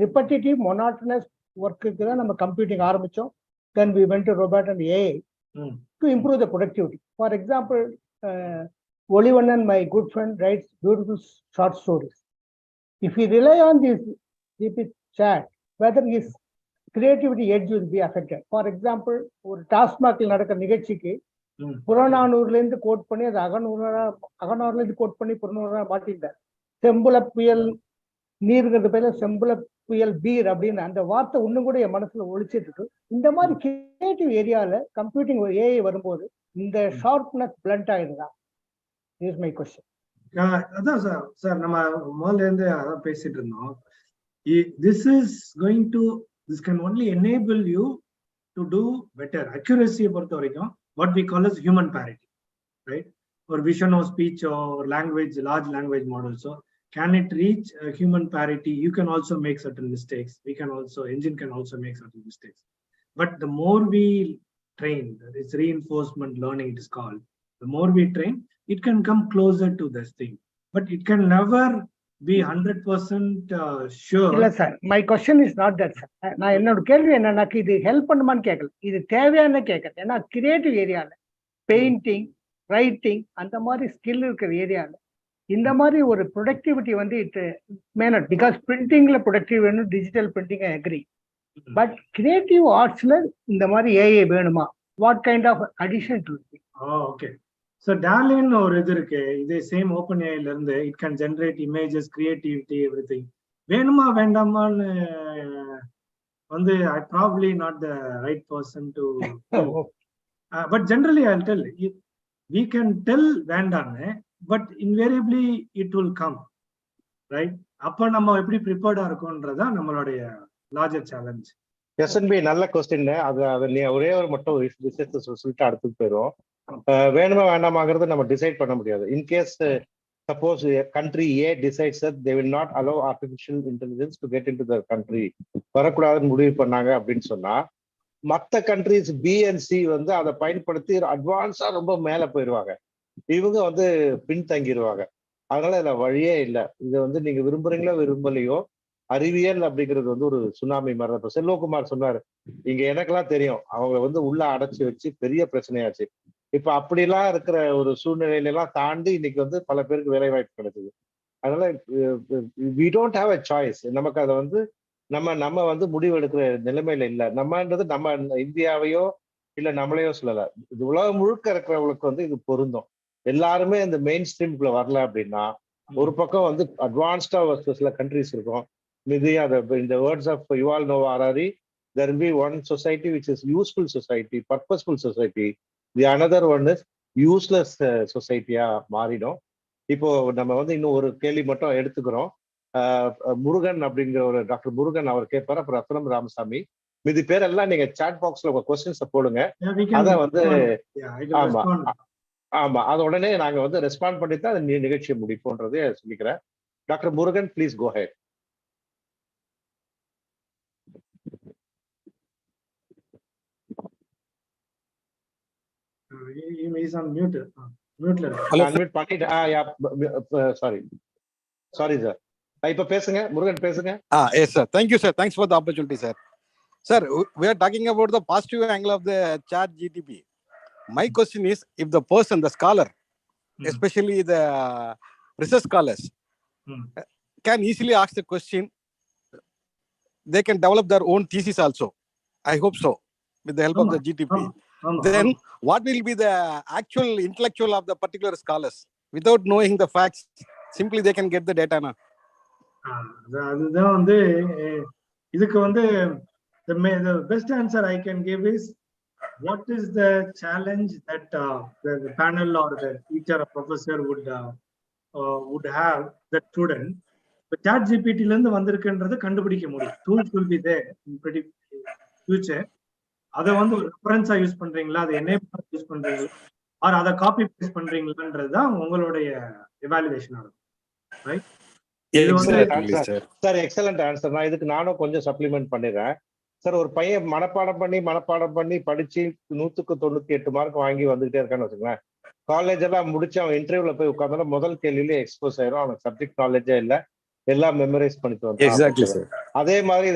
[SPEAKER 12] repetitive, monotonous work தான் நம்ம computing ஆரம்பிச்சோம். Then we went to robot and AI to improve the productivity. For example, Olivanan, my good friend, writes beautiful short stories. If we rely on this GP chat, whether his creativity edge will be affected. For example, ஒரு டாஸ்மாக்ல நடக்கிற நிகழ்ச்சிக்கு புறநானூர்ல இருந்து code பண்ணி அது அகநானூர்ல இருந்து code பண்ணி புறநானூரா மாட்டிட்டார். செம்புல புயல் நீருங்கிறது பேர்ல செம்புல புயல் பீர் அப்படின்னு அந்த வார்த்தை இன்னும் கூட என் மனசுல ஒழிச்சிட்டு இருக்கு. இந்த மாதிரி கிரியேட்டிவ் ஏரியால கம்ப்யூட்டிங் ஒரு ஏஐ வரும்போது இந்த ஷார்ப்னஸ் பிளண்ட் ஆயிடுதா? Is my question.
[SPEAKER 3] அதான் சார் நம்ம முதல்ல இருந்து அதான் பேசிட்டு இருந்தோம். This is going to, this can only enable you to do better. Accuracy பொறுத்த வரைக்கும் what we call as human parity, right? Or vision or speech or language, large language model. So can it reach human parity? You can also make certain mistakes. Engine can also make certain mistakes. But the more we train, it's reinforcement learning it is called. The more we train, it can come closer to this thing. But it can never be 100% sure.
[SPEAKER 12] இல்ல sir, my question is not that sir. நான் என்னோட கேள்வி என்னன்னா, இது help பண்ணுமான்னு கேட்கல, இது தேவையான கேட்கல. ஏன்னா கிரியேட்டிவ் ஏரியால பெயிண்டிங், ரைட்டிங் அந்த மாதிரி ஸ்கில் இருக்கிற ஏரியால இந்த மாதிரி ஒரு ப்ரொடக்டிவிட்டி வந்து இட் மே நாட், பிகாஸ் பிரிண்டிங்ல ப்ரொடக்டிவ் வேணும், digital printing I agree. But creative ஆர்ட்ஸ்ல இந்த மாதிரி ஏஐ வேணுமா? What kind of addition to it?
[SPEAKER 3] Okay, so டாலின் ஒரு இது இருக்கு, இதே சேம் ஓப்பன் ஏஐல இருந்து it can generate images, creativity, everything. வேணுமா வேண்டாமான்னு வந்து I probably not the right person to, but generally I tell we can tell வேண்டான்னு, but invariably it will come, right? அப்ப நம்ம எப்படி ப்ரிப்பேர்டா இருக்கோன்றதா நம்மளுடைய லார்ஜர் சேலஞ்ச்.
[SPEAKER 1] எஸ்என்பி நல்ல கொஸ்டின். அது நீ ஒரே ஒரு மட்டும் விஷயத்தை சொல்லிட்டு அடுத்து போயிடும். வேணுமா வேண்டாமாங்கிறது நம்ம டிசைட் பண்ண முடியாது. In case suppose country A decides that they will not allow artificial intelligence to get into the country, வரக்கூடாதுன்னு முடிவு பண்ணாங்க அப்படின்னு சொன்னா, மற்ற கண்ட்ரிஸ் பி அண்ட் சி வந்து அதை பயன்படுத்தி அட்வான்ஸா ரொம்ப மேல போயிடுவாங்க, இவங்க வந்து பின்தங்கிடுவாங்க. அதனால இதுல வழியே இல்லை. இதை வந்து நீங்க விரும்புறீங்களோ விரும்பலையோ, அறிவியல் அப்படிங்கிறது வந்து ஒரு சுனாமி மாதிரி தான். இப்ப செல்வகுமார் சொன்னாரு, இங்க எனக்கெல்லாம் தெரியும், அவங்க வந்து உள்ள அடைச்சி வச்சு பெரிய பிரச்சனையாச்சு. இப்ப அப்படிலாம் இருக்கிற ஒரு சூழ்நிலையில எல்லாம் தாண்டி இன்னைக்கு வந்து பல பேருக்கு வேலை வாய்ப்பு கிடைக்குது. அதனால we don't have a choice. நமக்கு அதை வந்து நம்ம வந்து முடிவு எடுக்கிற நிலைமையில இல்லை. நம்மன்றது நம்ம இந்தியாவையோ இல்ல நம்மளையோ சொல்லல, இது உலகம் முழுக்க இருக்கிறவங்களுக்கு வந்து இது பொருந்தும். எல்லாருமே இந்த மெயின் ஸ்ட்ரீம்குள்ள வரல அப்படின்னா, ஒரு பக்கம் வந்து அட்வான்ஸ்டா சில கண்ட்ரிஸ் இருக்கும். இது இந்த words of Yuval Noah Harari, there will be one society which is useful society, purposeful society. The another one is useless society-யா மாறிடும். இப்போ நம்ம வந்து இன்னும் ஒரு கேள்வி மட்டும் எடுத்துக்கிறோம். முருகன் அப்படிங்கிற ஒரு டாக்டர் முருகன் அவர் கேட்பாரு, அப்புறம் ரத்னம் ராமசாமி. மீதி பேரெல்லாம் நீங்க சாட் பாக்ஸ்ல உங்க கொஸ்டின்ஸை போடுங்க. அதை வந்து ஆமா ஆமா அதை உடனே நாங்க வந்து ரெஸ்பாண்ட் பண்ணி தான் அந்த நிகழ்ச்சியை முடிப்போன்றதே சொல்லிக்கிறேன். Doctor Murugan, please go ahead.
[SPEAKER 3] He's on mute. Mute la.
[SPEAKER 1] Unmute பண்ணிட்டு sorry sir. இப்ப பேசுங்க முருகன், பேசுங்க.
[SPEAKER 13] Yes sir, thank you sir, thanks for the opportunity sir. Sir, we are talking about the positive angle of the chat GTP. My question is, if the person, the scholar, especially the research scholars, can easily ask the question, they can develop their own thesis also. I hope so, with the help of the GTP. Then what will be the actual intellectual of the particular scholars? Without knowing the facts, simply they can get the data na.
[SPEAKER 3] அதுதான் வந்து இதுக்கு வந்து the best answer I can give is, what is the challenge that the panel or the teacher or professor would have the student. The chat GPT la irundhu vandirukன்றத கண்டுபிடிக்க முடியும். Tools will be there in pretty future. அதை வந்து ஒரு ரெஃபரன்ஸா use பண்றீங்களா, அதை எனேபிளா use பண்றீங்களா, R அதை copy paste பண்றீங்களான்றது தான் உங்களுடைய எவாலுவேஷன் ஆகும். ரைட்?
[SPEAKER 1] Sir excellent answer. நான் இதுக்கு நானும் கொஞ்சம் சப்ளிமெண்ட் பண்ணிடுறேன் சார். ஒரு பையன் மனப்பாடம் பண்ணி படிச்சு 198 மார்க் வாங்கி வந்துகிட்டே இருக்கான்னு வச்சுக்கோங்களேன். காலேஜ் எல்லாம் முடிச்சு அவன் இன்டர்வியூல போய் உட்கார்ந்தா முதல் கேள்வியிலே எக்ஸ்போஸ் ஆயிரும். அவனுக்கு சப்ஜெக்ட் நாலேஜே இல்லை, எல்லாம் மெமரைஸ் பண்ணிட்டு வந்து. அதே மாதிரி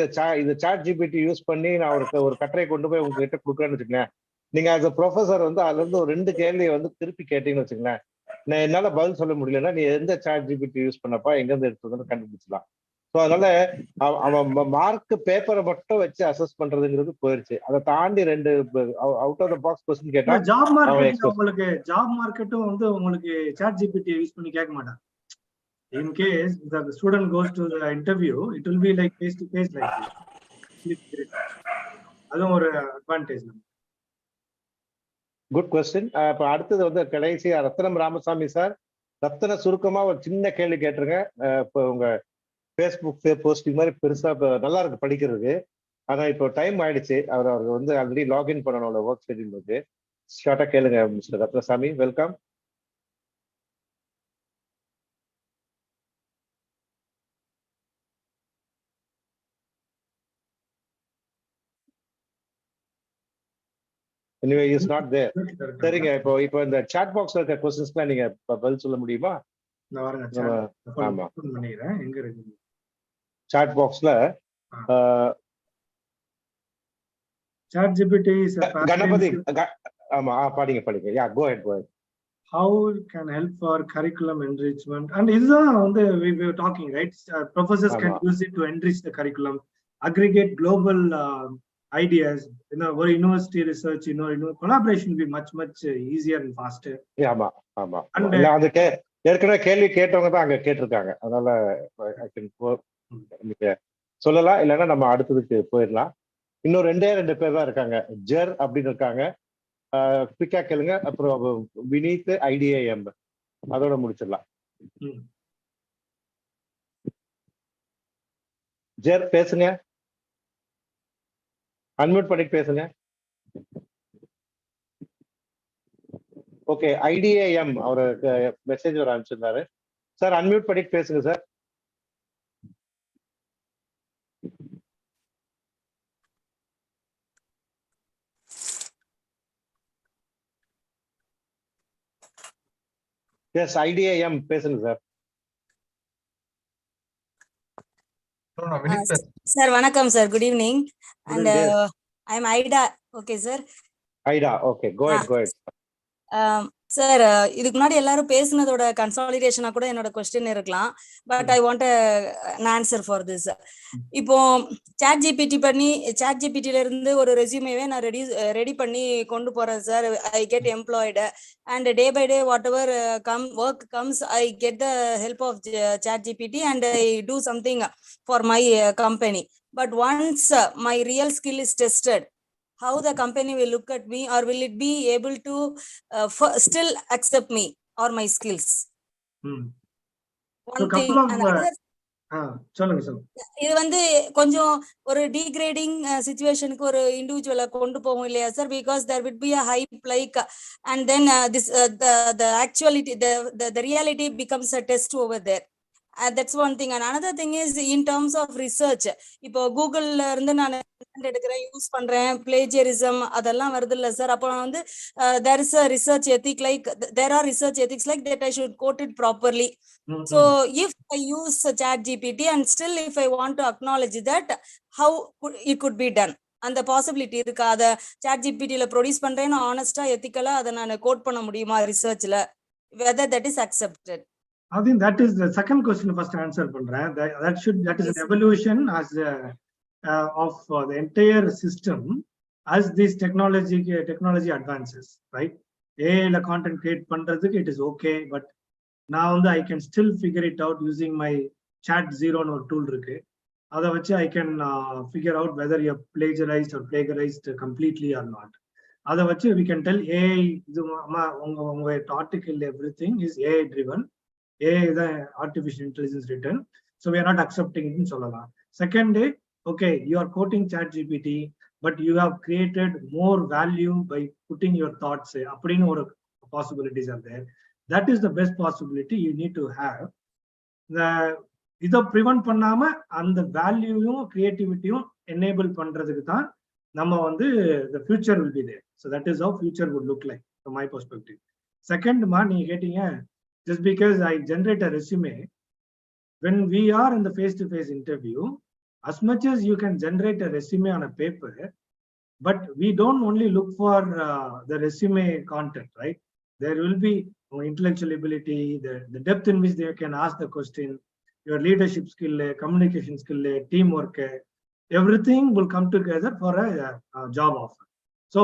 [SPEAKER 1] இந்த சாட் ஜிபிடி யூஸ் பண்ணி நான் ஒரு கட்டுரை கொண்டு போய் உங்ககிட்ட கொடுக்குறேன்னு வச்சுக்கோங்களேன். நீங்க as a ப்ரொஃபஸர் வந்து அதுல இருந்து ஒரு 2 கேள்வியை வந்து திருப்பி கேட்டீங்கன்னு வச்சுக்கோங்களேன், நான் என்னால பதில் சொல்ல முடியலன்னா நீ எந்த சாட் ஜிபிடி யூஸ் பண்ணப்பா, எங்க இருந்து எடுத்ததுன்னு கண்டுபிடிச்சலாம். ஸோ அதனால அவன் மார்க் பேப்பரை மட்டும் வச்சு அசஸ் பண்றதுங்கிறது போயிருச்சு. அதை தாண்டி 2 out of the box question கேட்டா
[SPEAKER 3] ஜாப் மார்க்கெட்டும் வந்து உங்களுக்கு சாட் ஜிபிடி யூஸ் பண்ணி கேட்க மாட்டான். In case the student goes to the interview, it will be like face to face like this. அதுவும் ஒரு அட்வான்டேஜ்.
[SPEAKER 1] Good question. இப்போ அடுத்தது வந்து கடைசியா ரத்னம் ராமசாமி சார். ரத்ன சுருக்கமா ஒரு சின்ன கேள்வி கேட்டுருங்க. இப்போ உங்க ஃபேஸ்புக் போஸ்டிங் மாதிரி பெருசா நல்லா இருக்கு படிக்கிறதுக்கு. ஆனா இப்போ டைம் ஆயிடுச்சு. அவர் வந்து ஆல்ரெடி லாகின் பண்ணணும் ஒர்க் ஷெட்யூல் இருக்கு. ஷார்ட்டா கேளுங்க mister Ratnasamy. Welcome. Anyway, he is not there. சரிங்க, இப்போ இந்த chat boxல இருக்க क्वेश्चंஸ்லாம் நீங்க பதில் சொல்ல முடியுமா?
[SPEAKER 3] நான் வரேன்.
[SPEAKER 1] ஆமா
[SPEAKER 3] பண்ணிறேன். எங்க இருக்கு
[SPEAKER 1] chat boxல?
[SPEAKER 3] chat GPT is
[SPEAKER 1] Ganapathi. ஆமா படிங்க. Yeah, go ahead.
[SPEAKER 3] How it can help for curriculum enrichment, and இதுதான் வந்து we were talking, right? Professors can use it to enrich the curriculum, aggregate global ideas, ஒரு university research, collaboration will be much easier and faster.
[SPEAKER 1] ஆமா அது ஏற்கனவே கேள்வி கேட்டவங்க தான் அங்க கேட்டிருக்காங்க. அதனால நீங்க சொல்லலாம், இல்லைன்னா நம்ம அடுத்ததுக்கு போயிடலாம். இன்னும் 2 பேர் தான் இருக்காங்க. ஜெர் அப்படின்னு இருக்காங்க, குவிக்கா கேளுங்க. அப்புறம் வினீத் ஐடிஐஎம், அதோட முடிச்சிடலாம். ஜெர் பேசுங்க, அன்மியூட் பண்ணிட்டு பேசுங்க. ஓகே, ஐடிஏஎம் அவரு மெசேஜ் வர அனுப்பிச்சிருந்தாரு. சார் அன்மியூட் பண்ணிட்டு பேசுங்க சார். எஸ், ஐடிஏஎம் பேசுங்க sir.
[SPEAKER 14] Sir, vanakkam sir, good evening. And I am Aida. Okay sir.
[SPEAKER 1] Aida, okay, go ahead.
[SPEAKER 14] Sir, இதுக்கு முன்னாடி எல்லாரும் பேசுனதோட கன்சாலிடேஷனா கூட என்னோட क्वेश्चन இருக்கலாம். But I want an answer for this. இப்போ chat gpt ல இருந்து ஒரு ரெஸ்யூமேவே நான் ரெடி பண்ணி கொண்டு போறேன் sir. I get employed and day by day whatever work comes, I get the help of chat gpt and I do something for my company. but once my real skill is tested, how the company will look at me, or will it be able to still accept me or my skills?
[SPEAKER 3] So
[SPEAKER 14] One
[SPEAKER 3] couple
[SPEAKER 14] thing.
[SPEAKER 3] of
[SPEAKER 14] And another,
[SPEAKER 3] சொல்லுங்க.
[SPEAKER 14] இது வந்து கொஞ்சம் ஒரு degrading சிச்சுவேஷனுக்கு ஒரு இண்டிவிஜுவலை கொண்டு போகும் இல்லையா sir? Because there would be a hype like and then this the actuality, the reality becomes a test over there. That's one thing. And another thing is in terms of research, இப்போ கூகுள்ல இருந்து நான் எடுக்கிறேன், use பண்றேன், பிளேஜியரிசம் அதெல்லாம் வருது இல்ல sir? அப்போ வந்து there is a research ethic, like there are research ethics like that I should quote it properly. So if I use ChatGPT and still if I want to acknowledge that, how it could be done? அந்த possibility இருக்கா? அதை ChatGPT-ல produce பண்றேன்னு ஆனஸ்டா எத்திக்கலா அதை நான் code பண்ண முடியுமா ரிசர்ச்ல? whether that is accepted?
[SPEAKER 3] I think that is the second question first answer பண்றேன். That is an evolution as of the entire system as this technology advances, right? AI la content create பண்றதுக்கு it is okay, but now I can still figure it out using my chat zero no tool இருக்கு. அதை வச்சு I can figure out whether you have plagiarized completely or not. அதை வச்சு we can tell AI இது உங்க article everything is AI driven. AI is artificial intelligence written, so we are not accepting it in சொல்லலாம். Second, okay, you are quoting ChatGPT, but you have created more value by putting your thoughts. அப்படின்னு ஒரு possibilities are there. That is the best possibility you need to have. இதை prevent பண்ணாம அந்த வேல்யூயும் கிரியேட்டிவிட்டியும் enable பண்றதுக்கு தான் நம்ம the future will be there. So that is how future would look like from my perspective. Second, நீங்க கேட்டீங்க, just because I generate a resume, when we are in the face-to-face interview, as much as you can generate a resume on a paper, but we don't only look for the resume content, right? There will be intellectual ability, the depth in which they can ask the question, your leadership skill, communication skill, teamwork, everything will come together for a job offer. So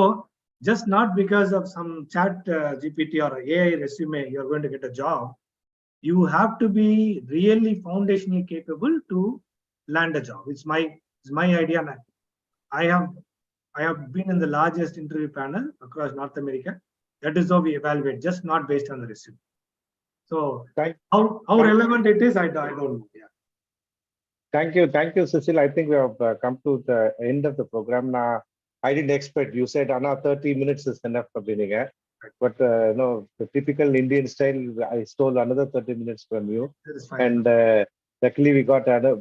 [SPEAKER 3] just not because of some chat GPT or AI resume, you're going to get a job. You have to be really foundationally capable to land a job. It's my idea. I have been in the largest interview panel across North America. That is how we evaluate, just not based on the resume. So how relevant it is, I don't know. Yeah.
[SPEAKER 1] Thank you, Cecil. I think we have come to the end of the program now. I didn't expect, you said 30 minutes is enough for being here, but no, the typical Indian style, I stole another 30 minutes from you. And luckily we got another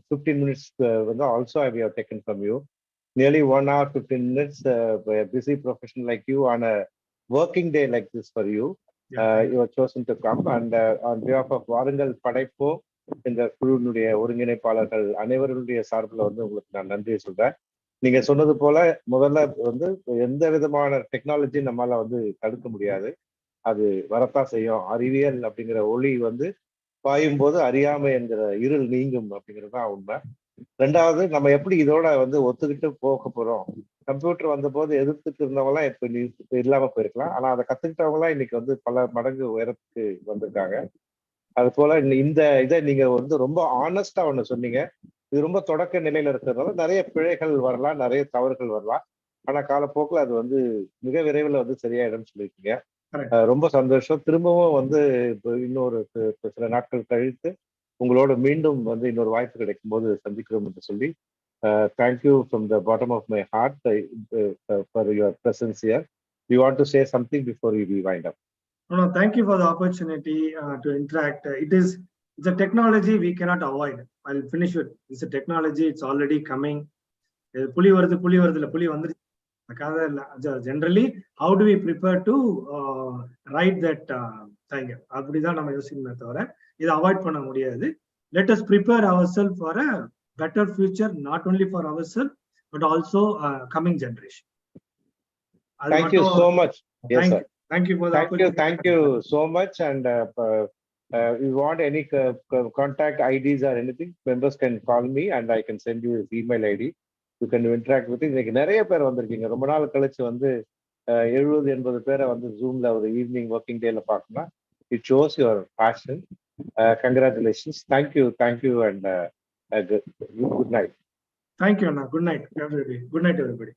[SPEAKER 1] 15 minutes also we have taken from you. Nearly 1 hour 15 minutes, a busy professional like you on a working day like this for you. You were chosen to come, and on behalf of வாருங்கள் படைப்போம் இந்த குழுவினுடைய ஒருங்கிணைப்பாளர்கள் அனைவருடைய சார்பில் உங்களுக்கு நான் நன்றி சொல்றேன். நீங்க சொன்னது போல முதல்ல எந்த விதமான டெக்னாலஜி நம்மளால தடுக்க முடியாது, அது வரத்தான் செய்யும். அறிவியல் அப்படிங்கிற ஒளி பாயும் போது அறியாமை என்கிற இருள் நீங்கும் அப்படிங்கிறது தான் உண்மை. ரெண்டாவது, நம்ம எப்படி இதோட ஒத்துக்கிட்டு போக போறோம். கம்ப்யூட்டர் வந்த போது எதிர்த்துட்டு இருந்தவங்களாம் இப்ப இல்லாம போயிருக்கலாம், ஆனா அதை கத்துக்கிட்டவங்களாம் இன்னைக்கு பல மடங்கு உயரத்துக்கு வந்திருக்காங்க. அது போல இந்த இதை நீங்க ரொம்ப ஆனஸ்டா ஒண்ணு சொன்னீங்க. இது ரொம்ப தொடக்க நிலையில இருக்கிறதுனால நிறைய பிழைகள் வரலாம், நிறைய தவறுகள் வரலாம், ஆனா காலப்போக்கில் அது மிக விரைவில் சரியாயிடும்னு சொல்லியிருக்கீங்க. ரொம்ப சந்தோஷம். திரும்பவும் இப்போ இன்னொரு சில நாட்கள் கழித்து உங்களோட மீண்டும் இன்னொரு வாய்ப்பு கிடைக்கும் போது சந்திக்கிறோம் என்று சொல்லி thank you from the bottom of my heart for your presence here. You want to say something before you wind up?
[SPEAKER 3] No, thank you for the opportunity to interact. It's a technology we cannot avoid. I'll finish with it's a technology. It's already coming. புலி வருதுல புலி வந்துருச்சு. Generally, how do we prepare to ride that tiger? அப்படிதான் நம்ம யோசிக்கணுமே தவிர இதை avoid பண்ண முடியாது. Let us prepare ourselves for a better future, not only for ourselves but also coming generation.
[SPEAKER 1] Thank you so much. Yes, sir.
[SPEAKER 3] Thank you for the opportunity.
[SPEAKER 1] Thank you so much. And if you want any contact IDs or anything, members can call me and I can send you his email ID. You can interact with it. இன்னைக்கு நிறைய பேர் வந்திருக்கீங்க. ரொம்ப நாள் கழிச்சு 70-80 பேரை ஜூம்ல ஒரு evening working டேல பார்க்கணும். It shows your passion. Congratulations. Thank you and good night.
[SPEAKER 3] Thank you, Anna. Good night, everybody. Good night, everybody.